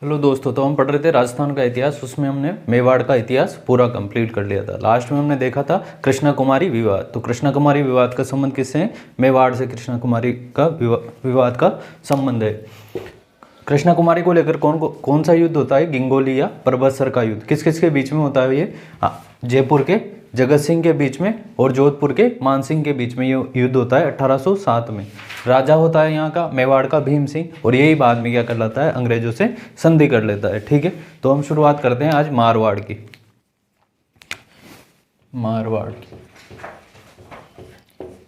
Hello दोस्तों, तो हम पढ़ रहे थे राजस्थान का इतिहास। उसमें हमने मेवाड़ का इतिहास पूरा कंप्लीट कर लिया था। लास्ट में हमने देखा था कृष्णा कुमारी विवाद। तो कृष्णा कुमारी विवाद का संबंध किससे है? मेवाड़ से कृष्णा कुमारी का विवाद का संबंध है। कृष्णा कुमारी को लेकर कौन सा युद्ध होता है? गिंगोली या परबतसर का युद्ध। किस किस के बीच में होता है ये? जयपुर के जगत सिंह के बीच में और जोधपुर के मान सिंह के बीच में ये युद्ध होता है 1807 में। राजा होता है यहाँ का मेवाड़ का भीम सिंह, और यही बाद में क्या कर लेता है? अंग्रेजों से संधि कर लेता है। ठीक है, तो हम शुरुआत करते हैं आज मारवाड़ की।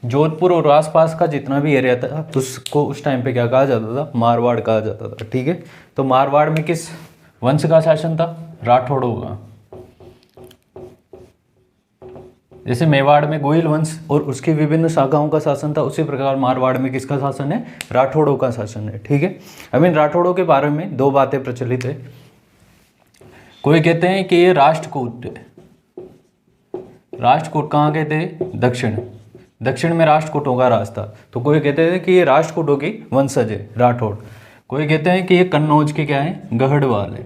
जोधपुर और आसपास का जितना भी एरिया था उसको उस टाइम पे क्या कहा जाता था? मारवाड़ कहा जाता था। ठीक है, तो मारवाड़ में किस वंश का शासन था? राठौड़ों का। जैसे मेवाड़ में गोइल वंश और उसकी विभिन्न शाखाओं का शासन था, उसी प्रकार मारवाड़ में किसका शासन है? राठौड़ों का शासन है। ठीक है, अब इन राठौड़ों के बारे में दो बातें प्रचलित है। कोई कहते हैं कि ये राष्ट्रकूट है। राष्ट्रकूट कहाँ कहते हैं? दक्षिण में राष्ट्रकूटों का राज था। तो कोई कहते हैं कि ये राष्ट्रकूटों की वंशज है राठौड़। कोई कहते हैं कि ये कन्नौज के क्या है? गढ़वाल है।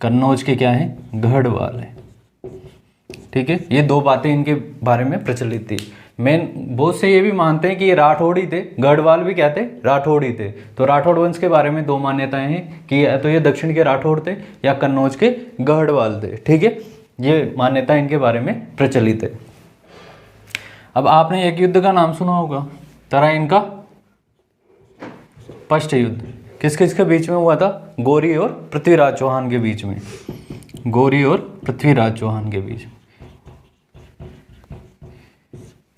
कन्नौज के क्या है? गढ़वाल है। ठीक है, ये दो बातें इनके बारे में प्रचलित थी। मेन बहुत से ये भी मानते हैं कि ये राठौड़ ही थे, गढ़वाल भी क्या थे? राठौड़ ही थे। तो राठौड़ वंश के बारे में दो मान्यताएं हैं कि या तो ये दक्षिण के राठौड़ थे या कन्नौज के गढ़वाल थे। ठीक है, ये मान्यता इनके बारे में प्रचलित है। अब आपने एक युद्ध का नाम सुना होगा, तराइन का फर्स्ट युद्ध। किस किस के बीच में हुआ था? गौरी और पृथ्वीराज चौहान के बीच में। गौरी और पृथ्वीराज चौहान के बीच में।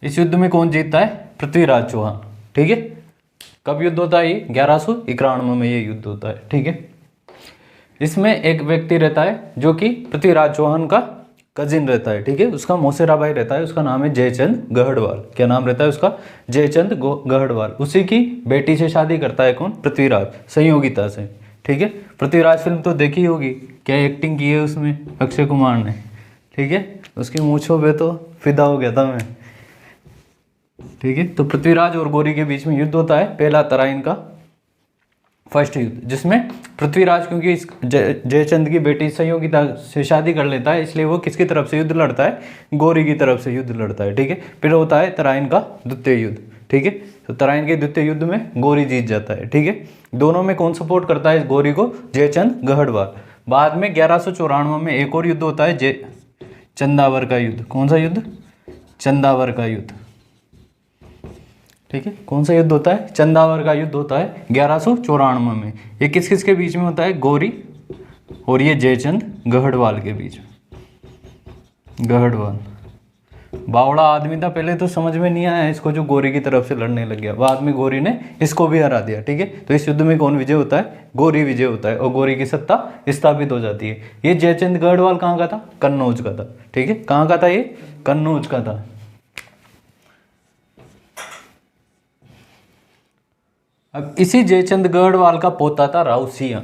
इस युद्ध में कौन जीतता है? पृथ्वीराज चौहान। ठीक है, कब युद्ध होता है ये? 1191 में ये युद्ध होता है। ठीक है, इसमें एक व्यक्ति रहता है जो कि पृथ्वीराज चौहान का कजिन रहता है। ठीक है, उसका मौसेरा भाई रहता है, उसका नाम है जयचंद गढ़वाल। क्या नाम रहता है उसका? जयचंद गढ़वाल। उसी की बेटी से शादी करता है कौन? पृथ्वीराज, संयोगिता से। ठीक है, पृथ्वीराज फिल्म तो देखी होगी, क्या एक्टिंग की है उसमें अक्षय कुमार ने। ठीक है, उसकी मूंछों पे तो फिदा हो गया था मैं। ठीक है, तो पृथ्वीराज और गौरी के बीच में युद्ध होता है, पहला तराइन का फर्स्ट युद्ध, जिसमें पृथ्वीराज क्योंकि जयचंद की बेटी संयोगिता से शादी कर लेता है, इसलिए वो किसकी तरफ से युद्ध लड़ता है? गौरी की तरफ से युद्ध लड़ता है। ठीक है, फिर होता है तराइन का द्वितीय युद्ध। ठीक है, तो तराइन के द्वितीय युद्ध में गौरी जीत जाता है। ठीक है, दोनों में कौन सपोर्ट करता है गौरी को? जयचंद गढ़वाल। बाद में 1194 में एक और युद्ध होता है, चंदावर का युद्ध। कौन सा युद्ध? चंदावर का युद्ध। ठीक है, कौन सा युद्ध होता है? चंदावर का युद्ध होता है 1194 में। ये किस किस के बीच में होता है? गौरी और ये जयचंद गढ़वाल के बीच में। गढ़वाल बावड़ा आदमी था, पहले तो समझ में नहीं आया इसको, जो गौरी की तरफ से लड़ने लग गया। बाद में गौरी ने इसको भी हरा दिया। ठीक है, तो इस युद्ध में कौन विजय होता है? गौरी विजय होता है और गौरी की सत्ता स्थापित हो जाती है। ये जयचंद गढ़वाल कहाँ का था? कन्नौज का था। ठीक है, कहाँ का था ये? कन्नौज का था। अब इसी जयचंद गढ़वाल का पोता था राव सिंह।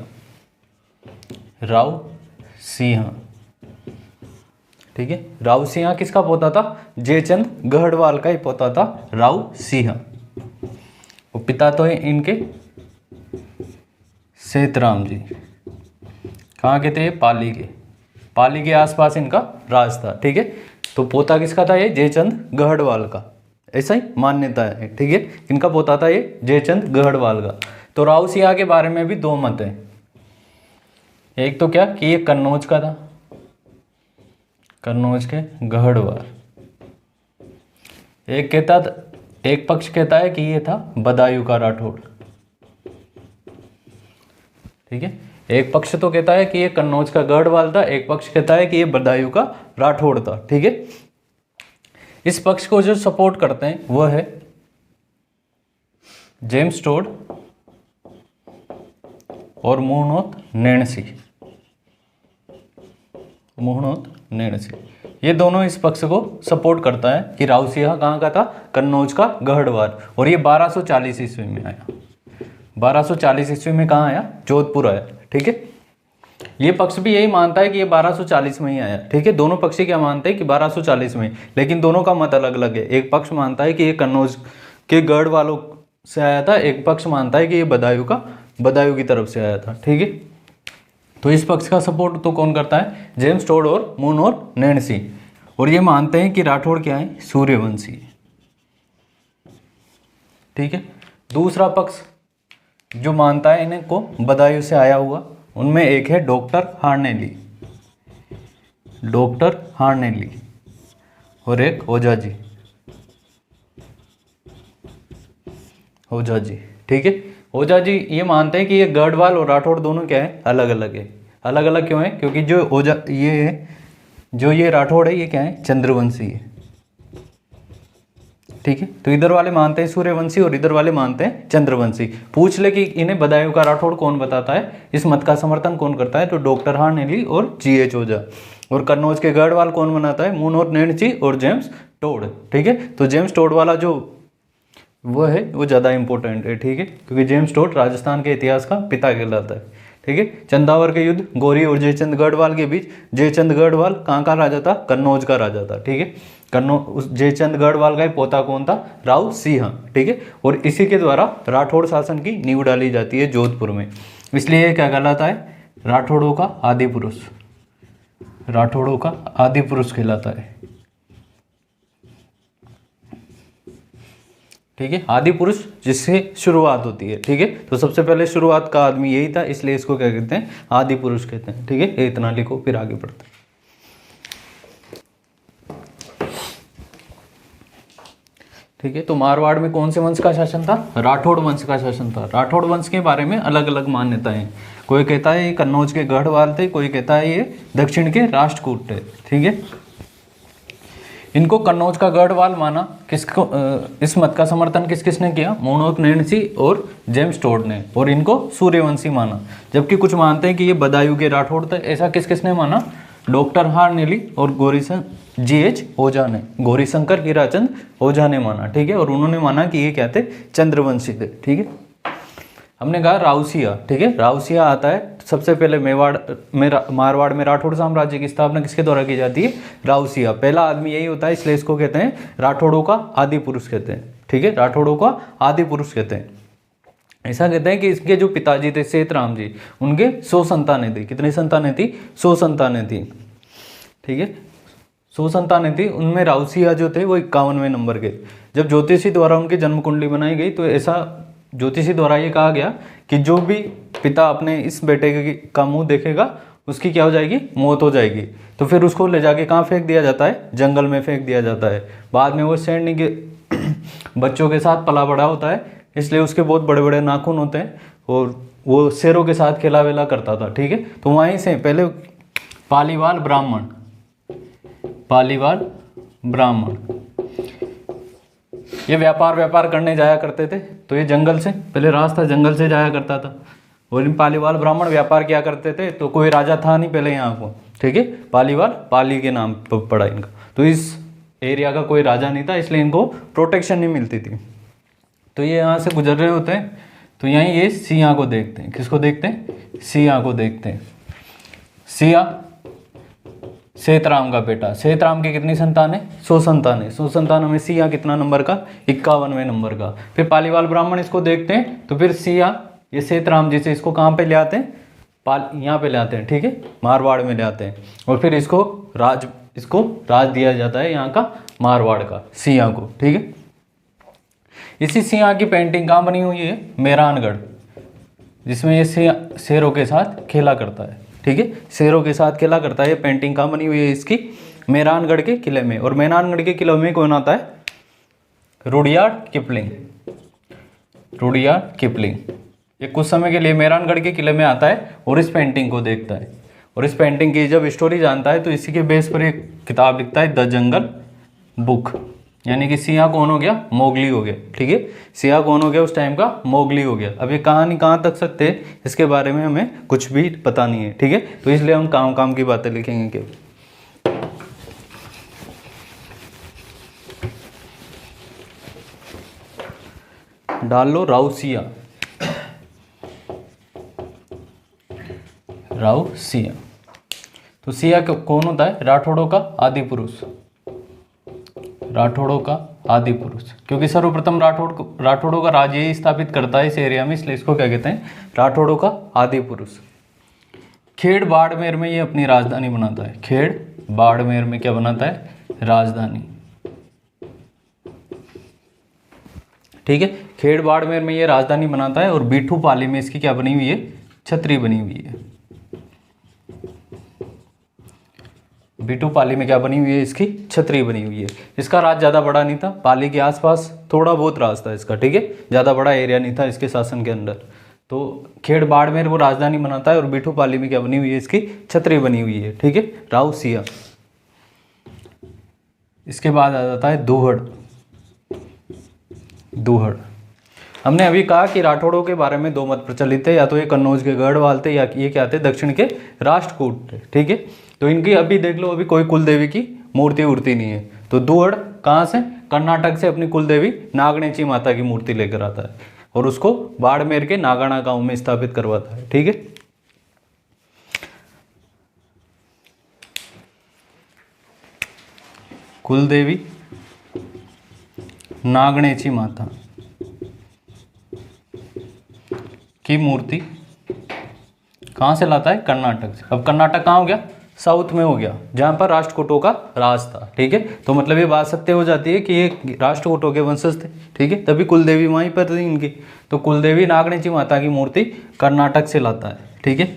ठीक है, राव सिंह किसका पोता था? जयचंद गढ़वाल का ही पोता था राव सिंह। वो पिता तो है इनके सेतराम जी। कहाँ के थे? पाली के आसपास इनका राज था। ठीक है, तो पोता किसका था? ये जयचंद गढ़वाल का, ऐसा ही मान्यता है। ठीक है, इनका पोता था ये जयचंद गढ़वाल का। तो राव सिंह के बारे में भी दो मत हैं। एक तो क्या कि ये कन्नौज का था, कन्नौज के गढ़वाल। एक पक्ष कहता है कि ये था बदायूं का राठौड़। ठीक है, एक पक्ष तो कहता है कि ये कन्नौज का गढ़वाल था, एक पक्ष कहता है कि ये बदायूं का राठौड़ था। ठीक है, इस पक्ष को जो सपोर्ट करते हैं वह है जेम्स टोड और मुहनोत नैणसी। ये दोनों इस पक्ष को सपोर्ट करता है कि राव सिंह कहाँ का था? कन्नौज का गढ़वाल। और ये 1240 ईस्वी में आया। 1240 ईस्वी में कहाँ आया? जोधपुर आया। ठीक है, ये पक्ष भी यही मानता है कि ये 1240 में ही आया। ठीक है, दोनों पक्षी क्या मानते हैं कि 1240 में, लेकिन दोनों का मत अलग अलग है। एक पक्ष मानता है कि ये कन्नौज के गढ़ वालों से आया था, एक पक्ष मानता है कि ये बदायूं का बदायूं की तरफ से आया था, ठीक है। तो इस पक्ष का सपोर्ट तो कौन करता है, जेम्स टोड और मून और नैन्सी, और ये मानते हैं कि राठौड़ क्या है, सूर्यवंशी है, ठीक है। दूसरा पक्ष जो मानता है इन्हें को बदायूं से आया हुआ, उनमें एक है डॉक्टर हार्नेली, डॉक्टर हार्नेली, और एक ओझा जी, ओझा जी, ठीक है। ओझा जी ये मानते हैं कि ये गढ़वाल और राठौड़ दोनों क्या है, अलग अलग है। अलग अलग क्यों है, क्योंकि जो ओझा ये राठौड़ है ये क्या है, चंद्रवंशी है, ठीक है। तो इधर वाले मानते हैं सूर्यवंशी और इधर वाले मानते हैं चंद्रवंशी। पूछ ले कि इन्हें बदायूं का राठौड़ कौन बताता है, इस मत का समर्थन कौन करता है, तो डॉक्टर हार्नेली और GH ओझा। और कन्नौज के गढ़वाल कौन बनाता है, मून और नैन्सी और जेम्स टोड, ठीक है। तो जेम्स टोड वाला जो वो है वो ज़्यादा इंपॉर्टेंट है, ठीक है, क्योंकि जेम्स टोड राजस्थान के इतिहास का पिता कहलाता है, ठीक है। चंदावर के युद्ध गौरी और जयचंद गढ़वाल के बीच, जयचंद गढ़वाल कहाँ का राजा था, कन्नौज का राजा था, ठीक है। उस जयचंद गढ़वाल का ही पोता कौन था, राव सिंह, ठीक है। और इसी के द्वारा राठौड़ शासन की नींव डाली जाती है जोधपुर में, इसलिए क्या कहलाता है, राठौड़ों का आदि पुरुष, राठौड़ों का आदि पुरुष कहलाता है, ठीक है। आदि पुरुष जिससे शुरुआत होती है, ठीक है। तो सबसे पहले शुरुआत का आदमी यही था, इसलिए इसको क्या कहते हैं, आदि पुरुष कहते हैं, ठीक है। ये इतना लिखो फिर आगे बढ़ते हैं, ठीक है। तो मारवाड़ में कौन से वंश का शासन था, राठौड़ वंश का शासन था। राठौड़ वंश के बारे में अलग अलग मान्यताएं हैं, कोई कहता है ये कन्नौज के गढ़वाल थे, कोई कहता है ये दक्षिण के राष्ट्रकूट थे, ठीक है। इनको कन्नौज का गढ़वाल माना, किसको इस मत का समर्थन किस किसने किया, मून और नैन्सी और जेम्स टोड ने, और इनको सूर्यवंशी माना। जबकि कुछ मानते हैं कि ये बदायूं के राठौड़ थे, ऐसा किस किसने माना, डॉक्टर हार्नेली और GH ओझा ने, गौरीशंकर हीराचंद ओझा ने माना, ठीक है। और उन्होंने माना कि ये क्या थे, चंद्रवंशी थे, ठीक है। हमने कहा राउसिया, ठीक है। राउसिया आता है सबसे पहले मेवाड़ में, मारवाड़ में राठौड़ साम्राज्य की स्थापना किसके द्वारा की जाती है, राउसिया। पहला आदमी यही होता है, इसलिए इसको कहते हैं राठौड़ों का आदि पुरुष कहते हैं, ठीक है। राठौड़ों का आदि पुरुष कहते हैं। ऐसा कहते हैं कि इसके जो पिताजी थे सेतराम जी, उनके 100 संतानें थी। कितनी संतानें थी, 100 संतानें थी, ठीक है। 100 संतानें थी, उनमें राउसिया जो थे वो 51वें नंबर के। जब ज्योतिषी द्वारा उनकी जन्म कुंडली बनाई गई तो ऐसा ज्योतिषी द्वारा ये कहा गया कि जो भी पिता अपने इस बेटे का मुंह देखेगा उसकी क्या हो जाएगी, मौत हो जाएगी। तो फिर उसको ले जाके कहाँ फेंक दिया जाता है, जंगल में फेंक दिया जाता है। बाद में वो शेरनी के बच्चों के साथ पला बड़ा होता है, इसलिए उसके बहुत बड़े बड़े नाखून होते हैं और वो शेरों के साथ खेला वेला करता था, ठीक है। तो वहीं से पहले पालीवाल ब्राह्मण, पालीवाल ब्राह्मण ये व्यापार करने जाया करते थे। तो ये जंगल से, पहले रास्ता जंगल से जाया करता था, और इन पालीवाल ब्राह्मण व्यापार किया करते थे। तो कोई राजा था नहीं पहले यहाँ को, ठीक है। पालीवाल, पाली के नाम पड़ा इनका। तो इस एरिया का कोई राजा नहीं था, इसलिए इनको प्रोटेक्शन नहीं मिलती थी। तो ये यहाँ से गुजर रहे होते हैं, तो यहीं ये सिया को देखते हैं। किसको देखते हैं, सिया को देखते हैं। सिया सेतराम का बेटा, सेतराम की कितनी संतान है, 100 संतान है। 100 संतानों में सिया कितना नंबर का, 51वें नंबर का। फिर पालीवाल ब्राह्मण इसको देखते हैं, तो फिर सिया ये सेतराम जी से इसको कहाँ पे ले आते हैं, यहाँ पे ले आते हैं, ठीक है, मारवाड़ में ले आते हैं। और फिर इसको राज दिया जाता है यहाँ का, मारवाड़ का, सिया को, ठीक है। इसी सिया की पेंटिंग कहाँ बनी हुई है, मेहरानगढ़, जिसमें ये शेरों के साथ खेला करता है, ठीक है। शेरों के साथ खेला करता है। ये पेंटिंग कहाँ बनी हुई है इसकी, मेहरानगढ़ के किले में। और मेहरानगढ़ के किले में कौन आता है, रुडयार्ड किपलिंग, रुडयार्ड किपलिंग। ये कुछ समय के लिए मेहरानगढ़ के किले में आता है और इस पेंटिंग को देखता है। और इस पेंटिंग की जब स्टोरी जानता है तो इसी के बेस पर एक किताब लिखता है, द जंगल बुक। यानी कि सिया कौन हो गया, मोगली हो गया, ठीक है। सिया कौन हो गया, उस टाइम का मोगली हो गया। अब ये कहानी कहाँ तक सत्य है इसके बारे में हमें कुछ भी पता नहीं है, ठीक है। तो इसलिए हम काम काम की बातें लिखेंगे केवल। डाल लो राउसिया, राउसिया। तो सिया कौन होता है, राठौड़ों का आदि पुरुष, राठौड़ों का आदि पुरुष, क्योंकि सर्वप्रथम राठौड़ों का राज यही स्थापित करता है इस एरिया में, इसलिए इसको क्या कहते हैं, राठौड़ों का आदि पुरुष। खेड़ बाड़मेर में ये अपनी राजधानी बनाता है, खेड़ बाड़मेर में क्या बनाता है, राजधानी। ठीक है, खेड़ बाड़मेर में ये राजधानी बनाता है और बीठू पाली में इसकी क्या बनी हुई है, छतरी बनी हुई है। बीठू पाली में क्या बनी हुई है, इसकी छतरी बनी हुई है। इसका राज ज़्यादा बड़ा नहीं था, पाली के आसपास थोड़ा बहुत राज था इसका, ठीक है, ज़्यादा बड़ा एरिया नहीं था इसके शासन के अंदर। तो खेड़ बाड़मेर वो राजधानी बनाता है और बीठू पाली में क्या बनी हुई है, इसकी छतरी बनी हुई है। ठीक है, राउसिया। इसके बाद आ जाता है दूहड़। दूहड़, हमने अभी कहा कि राठौड़ों के बारे में दो मत प्रचलित है, या तो ये कन्नौज के गढ़वाल थे या ये क्या थे, दक्षिण के राष्ट्रकूट थे। ठीक है, तो इनकी अभी देख लो, अभी कोई कुल देवी की मूर्ति उड़ती नहीं है। तो दूहड़ कहाँ से, कर्नाटक से अपनी कुल देवी नागणेची माता की मूर्ति लेकर आता है और उसको बाड़मेर के नागाना गांव में स्थापित करवाता है। ठीक है, कुल देवी नागणेची माता की मूर्ति कहाँ से लाता है, कर्नाटक से। अब कर्नाटक कहाँ हो गया, साउथ में हो गया, जहाँ पर राष्ट्रकूटों का राज था। ठीक है, तो मतलब ये बात सत्य हो जाती है कि ये राष्ट्रकूटों के वंशज थे। ठीक है, तभी कुलदेवी वहीं पर थी इनकी। तो कुलदेवी नागणेची माता की मूर्ति कर्नाटक से लाता है। ठीक है,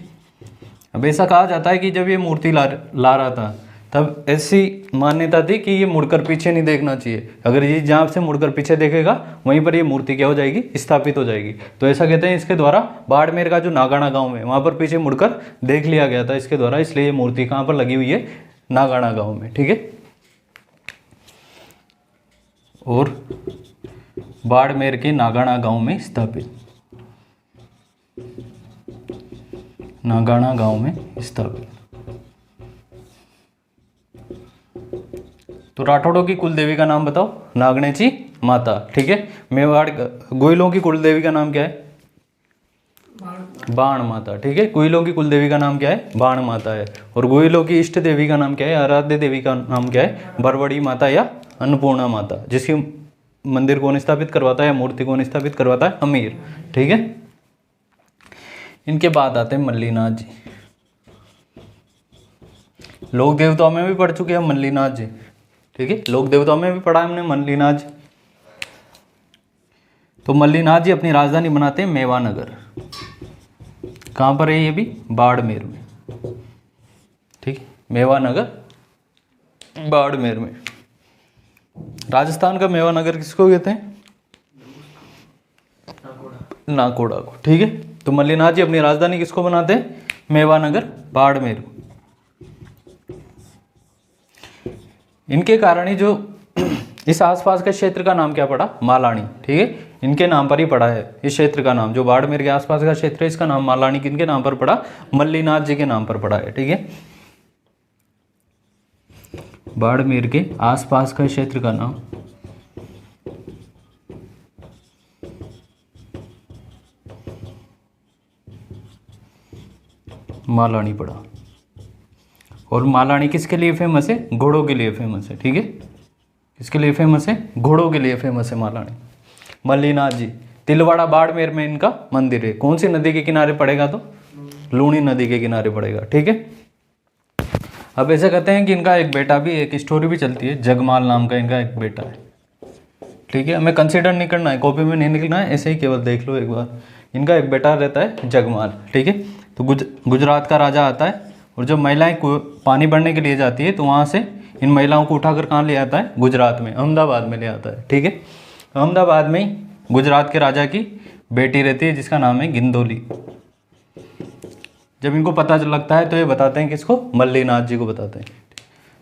अब ऐसा कहा जाता है कि जब ये मूर्ति ला रहा था तब ऐसी मान्यता थी कि ये मुड़कर पीछे नहीं देखना चाहिए, अगर ये जहाँ से मुड़कर पीछे देखेगा वहीं पर ये मूर्ति क्या हो जाएगी, स्थापित हो जाएगी। तो ऐसा कहते हैं इसके द्वारा बाड़मेर का जो नागाना गांव है वहाँ पर पीछे मुड़कर देख लिया गया था इसके द्वारा, इसलिए ये मूर्ति कहाँ पर लगी हुई है, नागाना गाँव में। ठीक है, और बाड़मेर के नागाना गाँव में स्थापित, नागाना गाँव में स्थापित। तो राठौड़ों की कुल देवी का नाम बताओ, नागणेची माता। ठीक है, मेवाड़ गोयलों की कुल देवी का नाम क्या है, बाण माता। ठीक है, गोयलों की कुल देवी का नाम क्या है, बाण माता है। और गोयलों की इष्ट देवी का नाम क्या है, आराध्य देवी का नाम क्या है, बरवड़ी माता या अन्नपूर्णा माता। जिसकी मंदिर कौन स्थापित करवाता है या मूर्ति कौन स्थापित करवाता है, अमीर। ठीक है, इनके बाद आते हैं मल्लीनाथ जी। लोक देवताओं में भी पढ़ चुके हैं मल्लीनाथ जी। ठीक है, लोक देवताओं में भी पढ़ा है हमने मल्लीनाथ जी। तो मल्लीनाथ जी अपनी राजधानी बनाते हैं मेवानगर। कहाँ पर है ये भी, बाड़मेर में। ठीक है, मेवानगर बाड़मेर में। राजस्थान का मेवानगर किसको कहते हैं, नाकोड़ा को। ठीक है, तो मल्लीनाथ जी अपनी राजधानी किसको बनाते हैं, मेवानगर बाड़मेर। इनके कारण ही जो इस आसपास के क्षेत्र का नाम क्या पड़ा, मालानी। ठीक है, इनके नाम पर ही पड़ा है इस क्षेत्र का नाम, जो बाड़मेर के आसपास का क्षेत्र है इसका नाम मालानी किनके नाम पर पड़ा, मल्लीनाथ जी के नाम पर पड़ा है। ठीक है, बाड़मेर के आसपास का क्षेत्र का नाम मालानी पड़ा। और मालानी किसके लिए फेमस है, घोड़ों के लिए फेमस है। ठीक है, किसके लिए फेमस है, घोड़ों के लिए फेमस है मालानी। मल्लीनाथ जी तिलवाड़ा बाड़मेर में इनका मंदिर है। कौन सी नदी के किनारे पड़ेगा, तो लूणी नदी के किनारे पड़ेगा। ठीक है, अब ऐसे कहते हैं कि इनका एक बेटा भी, एक स्टोरी भी चलती है, जगमाल नाम का इनका एक बेटा है। ठीक है, हमें कंसिडर नहीं करना है, कॉपी में नहीं लिखना है, ऐसे ही केवल देख लो एक बार। इनका एक बेटा रहता है जगमाल। ठीक है, तो गुजरात का राजा आता है और जब महिलाएं पानी भरने के लिए जाती है तो वहाँ से इन महिलाओं को उठाकर कहाँ ले आता है, गुजरात में, अहमदाबाद में ले आता है। ठीक है, अहमदाबाद में ही गुजरात के राजा की बेटी रहती है जिसका नाम है गिंदोली। जब इनको पता लगता है तो ये बताते हैं किसको, मल्लीनाथ जी को बताते हैं।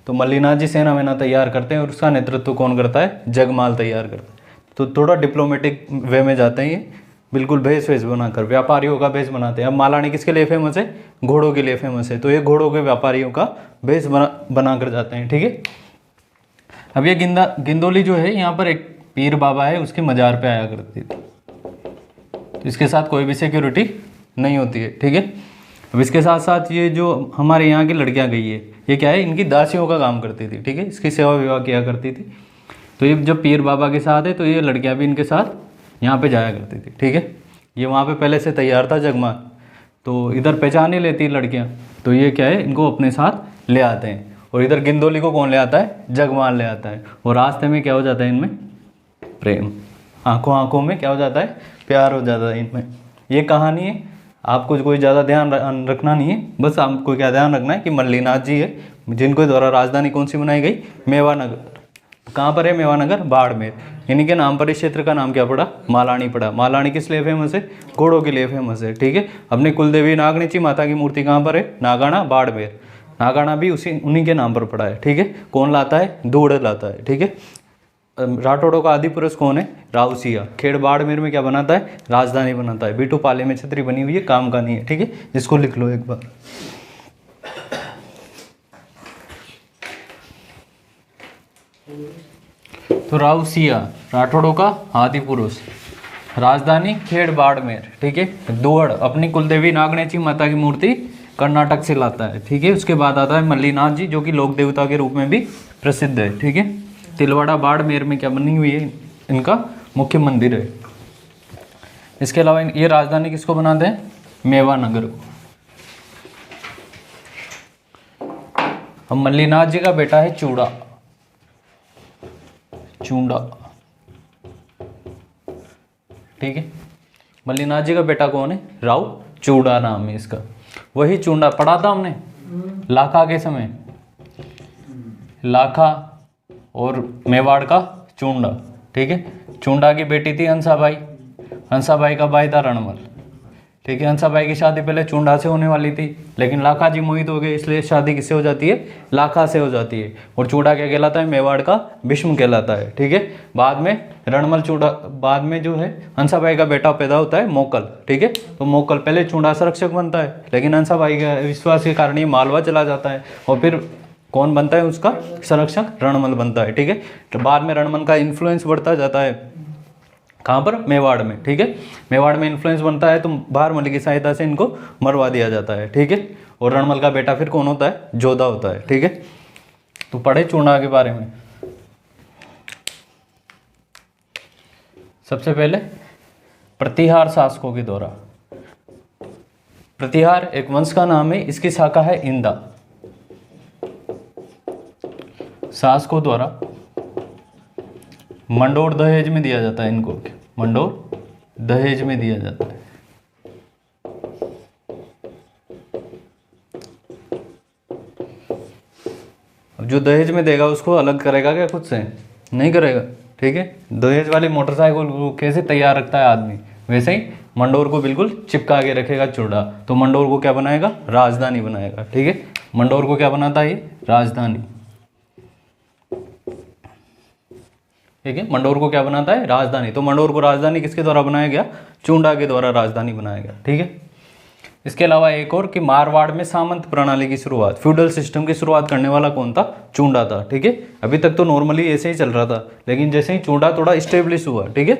तो मल्लीनाथ जी सेना वेना तैयार करते हैं और उसका नेतृत्व कौन करता है, जगमाल तैयार करता है। तो थोड़ा डिप्लोमेटिक वे में जाते हैं ये, बिल्कुल भेष बनाकर, व्यापारियों का भेष बनाते हैं। अब मालानी किसके लिए फेमस है, घोड़ों के लिए फेमस है, तो ये घोड़ों के व्यापारियों का भेष बना कर जाते हैं। ठीक है, अब ये गिंदोली जो है यहाँ पर एक पीर बाबा है, उसकी मजार पे आया करती थी। तो इसके साथ कोई भी सिक्योरिटी नहीं होती है। ठीक है, अब इसके साथ साथ ये जो हमारे यहाँ की लड़कियाँ गई है, ये क्या है, इनकी दासियों का काम करती थी। ठीक है, इसकी सेवा विवाह किया करती थी। तो ये जब पीर बाबा के साथ है तो ये लड़कियां भी इनके साथ यहाँ पे जाया करती थी, ठीक है। ये वहाँ पे पहले से तैयार था जगमान, तो इधर पहचान ही लेती लड़कियाँ, तो ये क्या है इनको अपने साथ ले आते हैं। और इधर गिंदोली को कौन ले आता है, जगमान ले आता है। और रास्ते में क्या हो जाता है इनमें, प्रेम, आंखों आंखों में क्या हो जाता है, प्यार हो जाता है इनमें। ये कहानी है, आपको कोई ज़्यादा ध्यान रखना नहीं है, बस आपको क्या ध्यान रखना है कि मल्लीनाथ जी है जिनको द्वारा राजधानी कौन सी बनाई गई, मेवानगर। कहाँ पर है मेवानगर, बाड़मेर। इन्हीं के नाम पर इस क्षेत्र का नाम क्या पड़ा, मालानी पड़ा। मालानी किस लिए फेमस है, घोड़ों के लिए फेमस है, ठीक है। अपने कुलदेवी नागनीची माता की मूर्ति कहाँ पर है, नागाना बाड़मेर। नागाना भी उन्हीं के नाम पर पड़ा है, ठीक है। कौन लाता है, दूड़ लाता है, ठीक है। राठौड़ों का आदि पुरुष कौन है, रावसिया। खेड़ बाड़मेर में क्या बनाता है, राजधानी बनाता है। बीटू पाले में छतरी बनी हुई है, काम का नहीं है, ठीक है। इसको लिख लो एक बार। तो रावसिया राठौड़ों का आदि पुरुष, राजधानी खेड़ बाड़मेर, ठीक है। दुहड़ अपनी कुलदेवी नागनेची माता की मूर्ति कर्नाटक से लाता है, ठीक है। उसके बाद आता है मल्लीनाथ जी जो कि लोक देवता के रूप में भी प्रसिद्ध है, ठीक है। तिलवाड़ा बाड़मेर में क्या बनी हुई है, इनका मुख्य मंदिर है। इसके अलावा ये राजधानी किसको बनाते हैं, मेवानगर को। अब मल्लीनाथ जी का बेटा है चूड़ा, चूंडा, ठीक है। मल्लीनाथ जी का बेटा कौन है, राव चूड़ा नाम है इसका। वही चूंडा पढ़ा था हमने लाखा के समय, लाखा और मेवाड़ का चूंडा, ठीक है। चूंडा की बेटी थी हंसाबाई, हंसाबाई का भाई था रणमल, ठीक है। हंसाबाई की शादी पहले चूंडा से होने वाली थी, लेकिन लाखा जी मोहित हो गए, इसलिए शादी किससे हो जाती है, लाखा से हो जाती है। और चूंडा क्या कहलाता है, मेवाड़ का भीष्म कहलाता है, ठीक है। बाद में रणमल चूंडा, बाद में जो है हंसाबाई का बेटा पैदा होता है मोकल, ठीक है। तो मोकल पहले चूंडा संरक्षक बनता है, लेकिन हंसाबाई के विश्वास के कारण ये मालवा चला जाता है, और फिर कौन बनता है उसका संरक्षक, रणमल बनता है, ठीक है। तो बाद में रणमल का इन्फ्लुएंस बढ़ता जाता है, कहाँ पर, मेवाड़ में, ठीक है। मेवाड़ में इन्फ्लुएंस बनता है तो भारमली की सहायता से इनको मरवा दिया जाता है, ठीक है। और रणमल का बेटा फिर कौन होता है, जोधा होता है, ठीक है। तो पढ़े चूंडा के बारे में। सबसे पहले प्रतिहार शासकों के द्वारा। प्रतिहार एक वंश का नाम है, इसकी शाखा है इंदा। शासकों द्वारा मंडोर दहेज में दिया जाता है इनको, मंडोर दहेज में दिया जाता है। अब जो दहेज में देगा उसको अलग करेगा क्या खुद से, नहीं करेगा, ठीक है। दहेज वाली मोटरसाइकिल को कैसे तैयार रखता है आदमी, वैसे ही मंडोर को बिल्कुल चिपका के रखेगा चूड़ा। तो मंडोर को क्या बनाएगा, राजधानी बनाएगा, ठीक है। मंडोर को क्या बनाता है ये, राजधानी, ठीक है। मंडोर को क्या बनाता है, राजधानी। तो मंडोर को राजधानी किसके द्वारा बनाया गया, चूंडा के द्वारा राजधानी बनाया गया, ठीक है। इसके अलावा एक और कि मारवाड़ में सामंत प्रणाली की शुरुआत, फ्यूडल सिस्टम की शुरुआत करने वाला कौन था, चूंडा था, ठीक है। अभी तक तो नॉर्मली ऐसे ही चल रहा था, लेकिन जैसे ही चूंडा थोड़ा इस्टेब्लिश हुआ, ठीक है,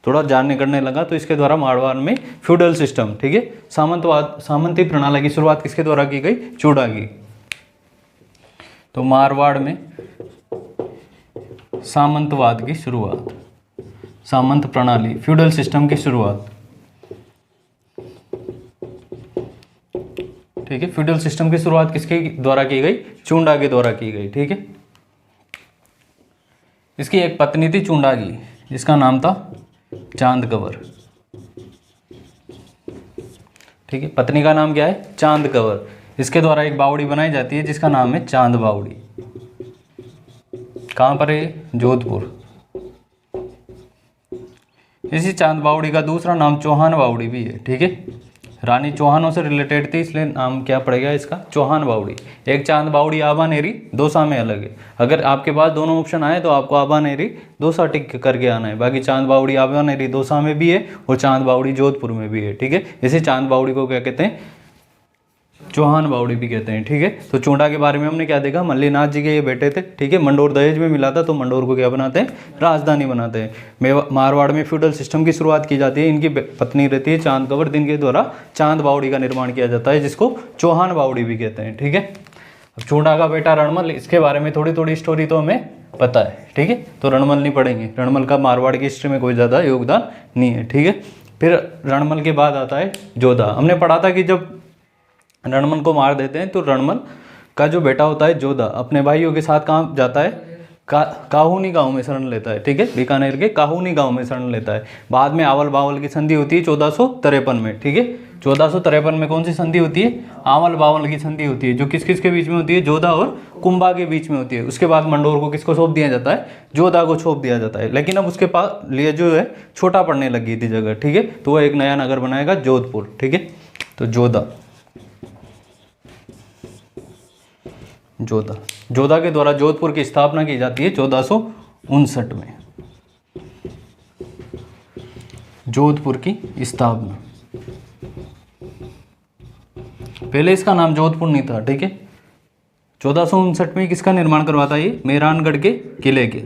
थोड़ा जानने करने लगा, तो इसके द्वारा मारवाड़ में फ्यूडल सिस्टम, ठीक है, सामंती प्रणाली की शुरुआत किसके द्वारा की गई, चूंडा की। तो मारवाड़ में सामंतवाद की शुरुआत, सामंत प्रणाली, फ्यूडल सिस्टम की शुरुआत, ठीक है। फ्यूडल सिस्टम की शुरुआत किसके द्वारा की गई, चूंडा के द्वारा की गई, ठीक है। इसकी एक पत्नी थी चूंडा की, जिसका नाम था चांद कंवर, ठीक है। पत्नी का नाम क्या है, चांद कंवर। इसके द्वारा एक बावड़ी बनाई जाती है जिसका नाम है चांद बावड़ी। कहाँ पर है, जोधपुर। इसी चांद बावड़ी का दूसरा नाम चौहान बावड़ी भी है, ठीक है। रानी चौहानों से रिलेटेड थी, इसलिए नाम क्या पड़ेगा इसका, चौहान बावड़ी। एक चांद बावड़ी आबानेरी दोसा में अलग है। अगर आपके पास दोनों ऑप्शन आए तो आपको आबानेरी दोसा टिक करके आना है। बाकी चांद बावड़ी आबानेरी दोसा में भी है और चांद बावड़ी जोधपुर में भी है, ठीक है। इसी चांद बावड़ी को क्या कहते हैं, चौहान बावड़ी भी कहते हैं, ठीक है। तो चूंडा के बारे में हमने क्या देखा, मल्लीनाथ जी के ये बेटे थे, ठीक है। मंडोर दहेज में मिला था तो मंडोर को क्या बनाते हैं, राजधानी बनाते हैं। मारवाड़ में फ्यूडल सिस्टम की शुरुआत की जाती है। इनकी पत्नी रहती है चांद कंवर, जिनके द्वारा चांद बावड़ी का निर्माण किया जाता है, जिसको चौहान बावड़ी भी कहते हैं, ठीक है। अब चूंडा का बेटा रणमल, इसके बारे में थोड़ी थोड़ी स्टोरी तो हमें पता है, ठीक है। तो रणमल नहीं पढ़ेंगे, रणमल का मारवाड़ की हिस्ट्री में कोई ज़्यादा योगदान नहीं है, ठीक है। फिर रणमल के बाद आता है जोधा। हमने पढ़ा था कि जब रणमल को मार देते हैं तो रणमल का जो बेटा होता है जोधा अपने भाइयों के साथ कहाँ जाता है, काहूनी गांव में शरण लेता है, ठीक है। बीकानेर के काहूनी गांव में शरण लेता है। बाद में आवल बावल की संधि होती है 1453 में, ठीक है। 1453 में कौन सी संधि होती है, आवल बावल की संधि होती है, जो किस किस के बीच में होती है, जोधा और कुंभा के बीच में होती है। उसके बाद मंडोर को किसको सौंप दिया जाता है, जोधा को सौंप दिया जाता है। लेकिन अब उसके पास लिए जो है छोटा पड़ने लगी थी जगह, ठीक है। तो वह एक नया नगर बनाएगा जोधपुर, ठीक है। तो जोधा जोधा के द्वारा जोधपुर की स्थापना की जाती है 1459 में। जोधपुर की स्थापना, पहले इसका नाम जोधपुर नहीं था, ठीक है। 1459 में किसका निर्माण करवाता है ये, मेहरानगढ़ के किले के।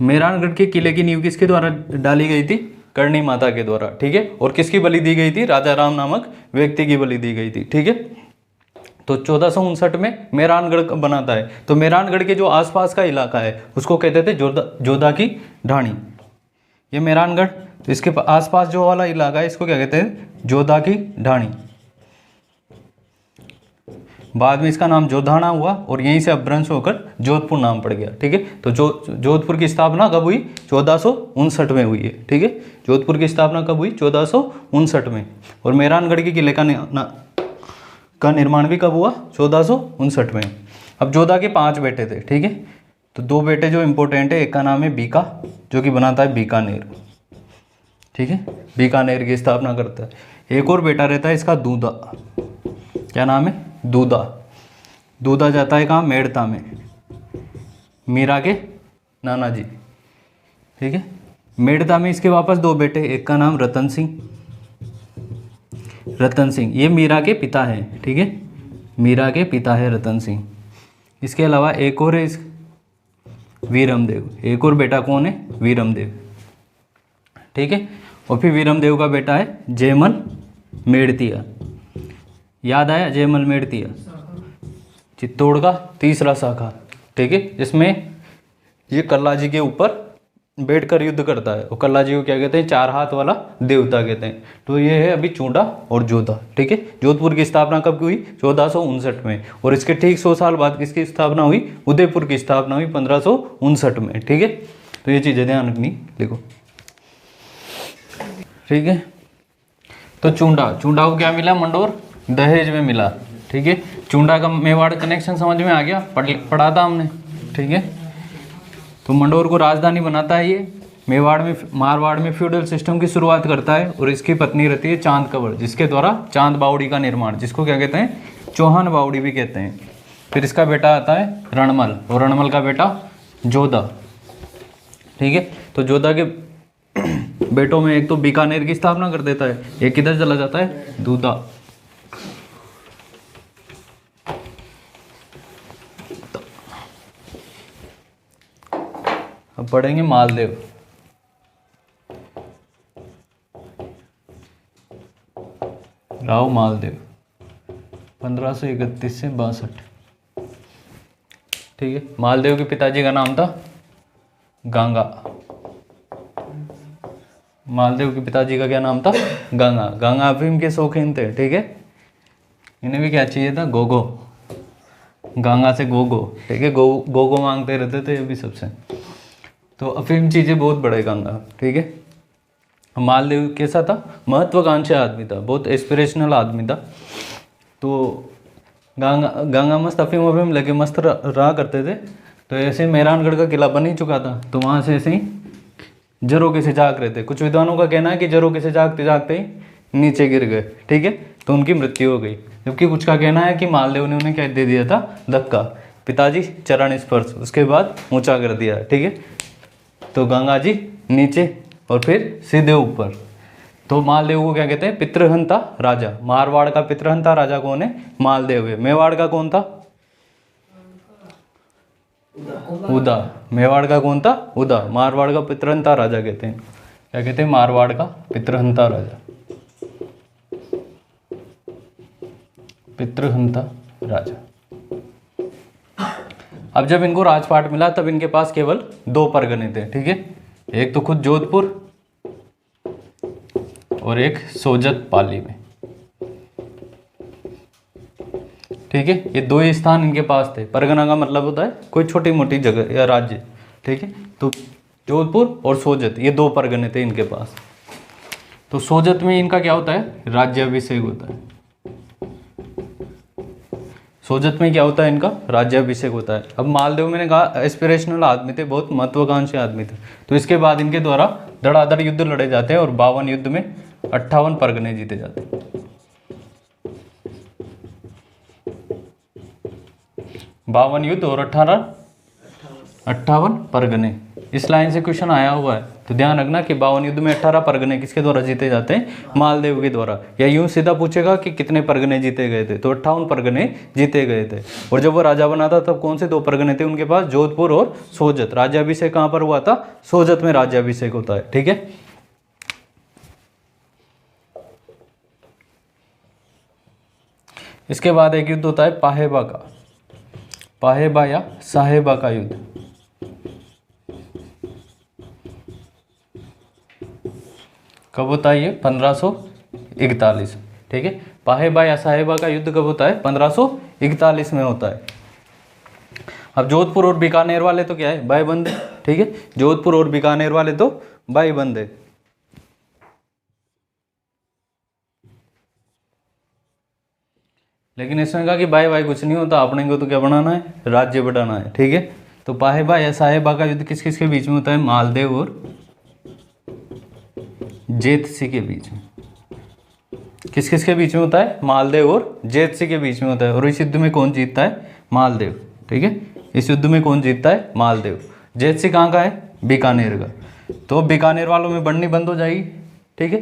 मेहरानगढ़ के किले की नींव किसके द्वारा डाली गई थी, करणी माता के द्वारा, ठीक है। और किसकी बलि दी गई थी, राजा राम नामक व्यक्ति की बलि दी गई थी, ठीक है। तो 1459 में मेहरानगढ़ बनाता है। तो मेहरानगढ़ के जो आसपास का इलाका है उसको कहते थे जोधा की ढाणी। ये मेहरानगढ़, तो इसके आसपास जो वाला इलाका है इसको क्या कहते हैं, जोधा की ढाणी। बाद में इसका नाम जोधाना हुआ और यहीं से अपभ्रंश होकर जोधपुर नाम पड़ गया, ठीक है। तो जोधपुर की स्थापना कब हुई, 1459 में हुई है, ठीक है। जोधपुर की स्थापना कब हुई, 1459 में। और मेहरानगढ़ के किले का निर्माण भी कब हुआ, 1459 में। अब जोधा के 5 बेटे थे, ठीक है। तो 2 बेटे जो इंपॉर्टेंट है, एक का नाम है बीका, जो कि बनाता है बीकानेर, ठीक है। बीकानेर की स्थापना करता है। एक और बेटा रहता है इसका दूधा, क्या नाम है, दूधा जाता है कहाँ, मेड़ता में, मीरा के नाना जी, ठीक है। मेड़ता में इसके वापस 2 बेटे, एक का नाम रतन सिंह, ये मीरा के पिता हैं, ठीक है। मीरा के पिता है रतन सिंह। इसके अलावा एक और है वीरमदेव, एक और बेटा कौन है, वीरमदेव, ठीक है। और फिर वीरमदेव का बेटा है जयमल मेड़तिया, याद आया, जयमल मेड़तिया, चित्तौड़ का तीसरा शाखा, ठीक है। इसमें ये कल्ला जी के ऊपर बैठकर युद्ध करता है। और कल्ला जी को क्या कहते हैं, 4 हाथ वाला देवता कहते हैं। तो ये है अभी चूंडा और जोधा, ठीक है। जोधपुर की स्थापना कब हुई, 1459 में। और इसके ठीक 100 साल बाद किसकी स्थापना हुई, उदयपुर की स्थापना हुई 1559 में, ठीक है। तो ये चीज़ें ध्यान रखनी, लिखो, ठीक है। तो चूंडा को क्या मिला, मंडोर दहेज में मिला, ठीक है। चूंडा का मेवाड़ कनेक्शन समझ में आ गया, पढ़ा था हमने, ठीक है। तो मंडोर को राजधानी बनाता है ये। मारवाड़ में फ्यूडल सिस्टम की शुरुआत करता है। और इसकी पत्नी रहती है चांद कंवर, जिसके द्वारा चांद बावड़ी का निर्माण, जिसको क्या कहते हैं, चौहान बावड़ी भी कहते हैं। फिर इसका बेटा आता है रणमल, और रणमल का बेटा जोधा, ठीक है। तो जोधा के बेटों में एक तो बीकानेर की स्थापना कर देता है, एक किधर चला जाता है, दूधा। अब पढ़ेंगे मालदेव। राव मालदेव 1531 से 62, ठीक है। मालदेव के पिताजी का नाम था गंगा। मालदेव के पिताजी का क्या नाम था, गंगा अफीम के शौकीन थे, ठीक है। इन्हें भी क्या चाहिए था, गोगो, गंगा से गोगो, ठीक है। गोगो मांगते रहते थे ये भी सबसे। तो अफीम चीज़ें बहुत बड़े गंगा, ठीक है। मालदेव कैसा था, महत्वाकांक्षी आदमी था, बहुत एस्पिरेशनल आदमी था। तो गंगा मस्त अफीम लगे मस्त रहा करते थे। तो ऐसे मेहरानगढ़ का किला बन ही चुका था, तो वहाँ से ऐसे ही झरोके से झाँक रहे थे। कुछ विद्वानों का कहना है कि झरोके से झाँकते झाँकते ही नीचे गिर गए, ठीक है। तो उनकी मृत्यु हो गई। जबकि कुछ का कहना है कि मालदेव ने उन्हें क्या दे दिया था, धक्का, पिताजी चरण स्पर्श, उसके बाद ऊंचा कर दिया, ठीक है। तो गंगा जी नीचे और फिर सीधे ऊपर। तो मालदेव को क्या कहते हैं, पितृहंता राजा। मारवाड़ का पितृहंता राजा कौन है, मालदेव है। मेवाड़ का कौन था, उदा। मेवाड़ का कौन था, उदा। मारवाड़ का पितृहंता राजा कहते हैं, क्या कहते हैं, मारवाड़ का पितृहंता राजा, पितृहंता राजा। अब जब इनको राजपाट मिला तब इनके पास केवल 2 परगने थे, ठीक है, एक तो खुद जोधपुर और एक सोजत पाली में, ठीक है। ये 2 ही स्थान इनके पास थे। परगना का मतलब होता है कोई छोटी मोटी जगह या राज्य, ठीक है। तो जोधपुर और सोजत ये 2 परगने थे इनके पास। तो सोजत में इनका क्या होता है, राज्याभिषेक होता है। सोजत में क्या होता है इनका, राज्याभिषेक होता है। अब मालदेव मैंने कहा एस्पिरेशनल आदमी थे, बहुत महत्वाकांक्षी आदमी थे, तो इसके बाद इनके द्वारा धड़ाधड़ युद्ध लड़े जाते हैं और 52 युद्ध में 58 परगने जीते जाते हैं। 52 युद्ध और 58 परगने। इस लाइन से क्वेश्चन आया हुआ है, तो ध्यान रखना कि 52 युद्ध में 18 परगने किसके द्वारा जीते जाते हैं, मालदेव के द्वारा। या यूं सीधा पूछेगा कि कितने परगने जीते गए थे, तो 58 परगने जीते गए थे। और जब वो राजा बना था तब कौन से 2 परगने थे उनके पास, जोधपुर और सोजत। राज्याभिषेक कहाँ पर हुआ था, सोजत में राज्याभिषेक होता है, ठीक है। इसके बाद एक युद्ध होता है पाहेबा का, पाहेबा या साहेबा का युद्ध। कब होता है ये, 1541, ठीक है। पाहेबा या साहेबा का युद्ध कब होता है, 1541 में होता है। अब जोधपुर और बीकानेर वाले तो क्या है, भाई बंद, ठीक है। जोधपुर और बीकानेर वाले तो भाई बंद है। लेकिन इसमें कहा कि भाई भाई कुछ नहीं होता, अपने को तो क्या बनाना है, राज्य बढ़ाना है, ठीक है। तो पाहेबा या साहेबा का युद्ध किस किस के बीच में होता है, मालदेव और जेतसी के बीच में। किस किस के बीच में होता है, मालदेव और जेतसी के बीच में होता है। और इस युद्ध में कौन जीतता है, मालदेव, ठीक है। इस युद्ध में कौन जीतता है, मालदेव। जेतसी कहाँ का है, बीकानेर का। तो बीकानेर वालों में बढ़नी बंद हो जाएगी, ठीक है।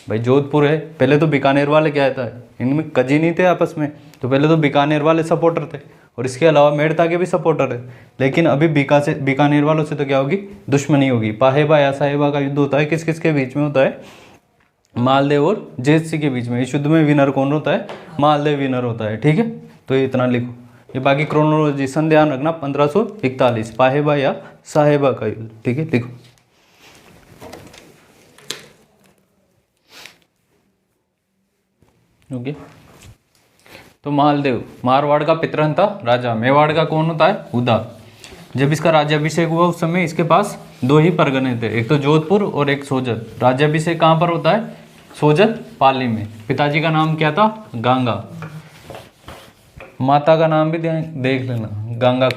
भाई जोधपुर है, पहले तो बीकानेर वाले क्या था, इनमें कजी नहीं थे आपस में, तो पहले तो बीकानेर वाले सपोर्टर थे और इसके अलावा मेड़ता के भी सपोर्टर है। लेकिन अभी बीकानेर वालों से तो क्या होगी, दुश्मनी होगी। पाहेबा या साहेबा का युद्ध होता है किस किस के बीच में होता है, मालदेव और जेतसी के बीच में। इस युद्ध में विनर कौन होता है, मालदेव विनर होता है, ठीक है। तो ये इतना लिखो, ये बाकी क्रोनोलॉजी ध्यान रखना। 1541 पाहेबा या साहेबा का युद्ध, ठीक है, लिखो। ओके, तो मालदेव मारवाड़ का पितरन था राजा, मेवाड़ का कौन होता है, उदा। जब इसका राज्याभिषेक हुआ उस समय इसके पास 2 ही परगने थे, एक तो जोधपुर और एक सोजत। राज्याभिषेक कहाँ पर होता है, सोजत पाली में। पिताजी का नाम क्या था, गंगा। माता का नाम भी देख लेना, गंगा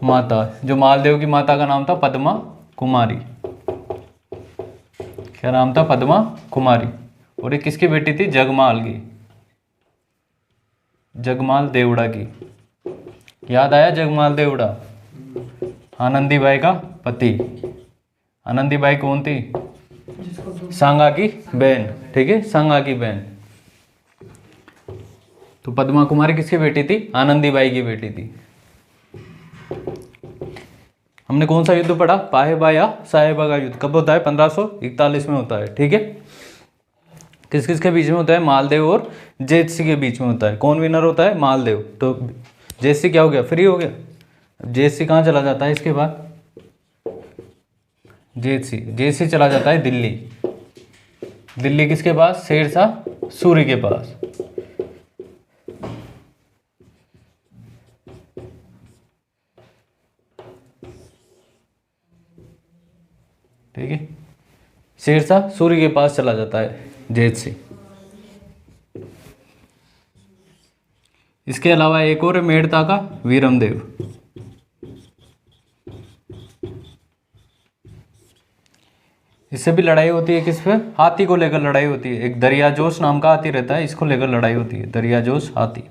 माता। जो मालदेव की माता का नाम था पद्मा कुमारी। क्या नाम था, पद्मा कुमारी। और ये किसकी बेटी थी, जगमाल की, जगमाल देवड़ा की। याद आया, जगमाल देवड़ा आनंदीबाई का पति। आनंदीबाई कौन थी, सांगा की बहन, ठीक है, सांगा की बहन। तो पद्मा कुमारी किसकी बेटी थी, आनंदीबाई की बेटी थी। हमने कौन सा युद्ध पढ़ा, पाहेबा या साहेबा का युद्ध। कब होता है, 1541 में होता है, ठीक है। किस किस के बीच में होता है, मालदेव और जेतसी के बीच में होता है। कौन विनर होता है, मालदेव। तो जेतसी क्या हो गया, फ्री हो गया। अब जेतसी कहाँ चला जाता है इसके बाद, जेतसी चला जाता है दिल्ली। दिल्ली किसके पास, शेरशाह सूरी के पास। ठीक है, शेरशाह सूरी के पास चला जाता है जेतसी। इसके अलावा एक और है मेड़ता का वीरमदेव। इससे भी लड़ाई होती है, किस पे, हाथी को लेकर लड़ाई होती है। एक दरियाजोश नाम का हाथी रहता है, इसको लेकर लड़ाई होती है, दरियाजोश हाथी।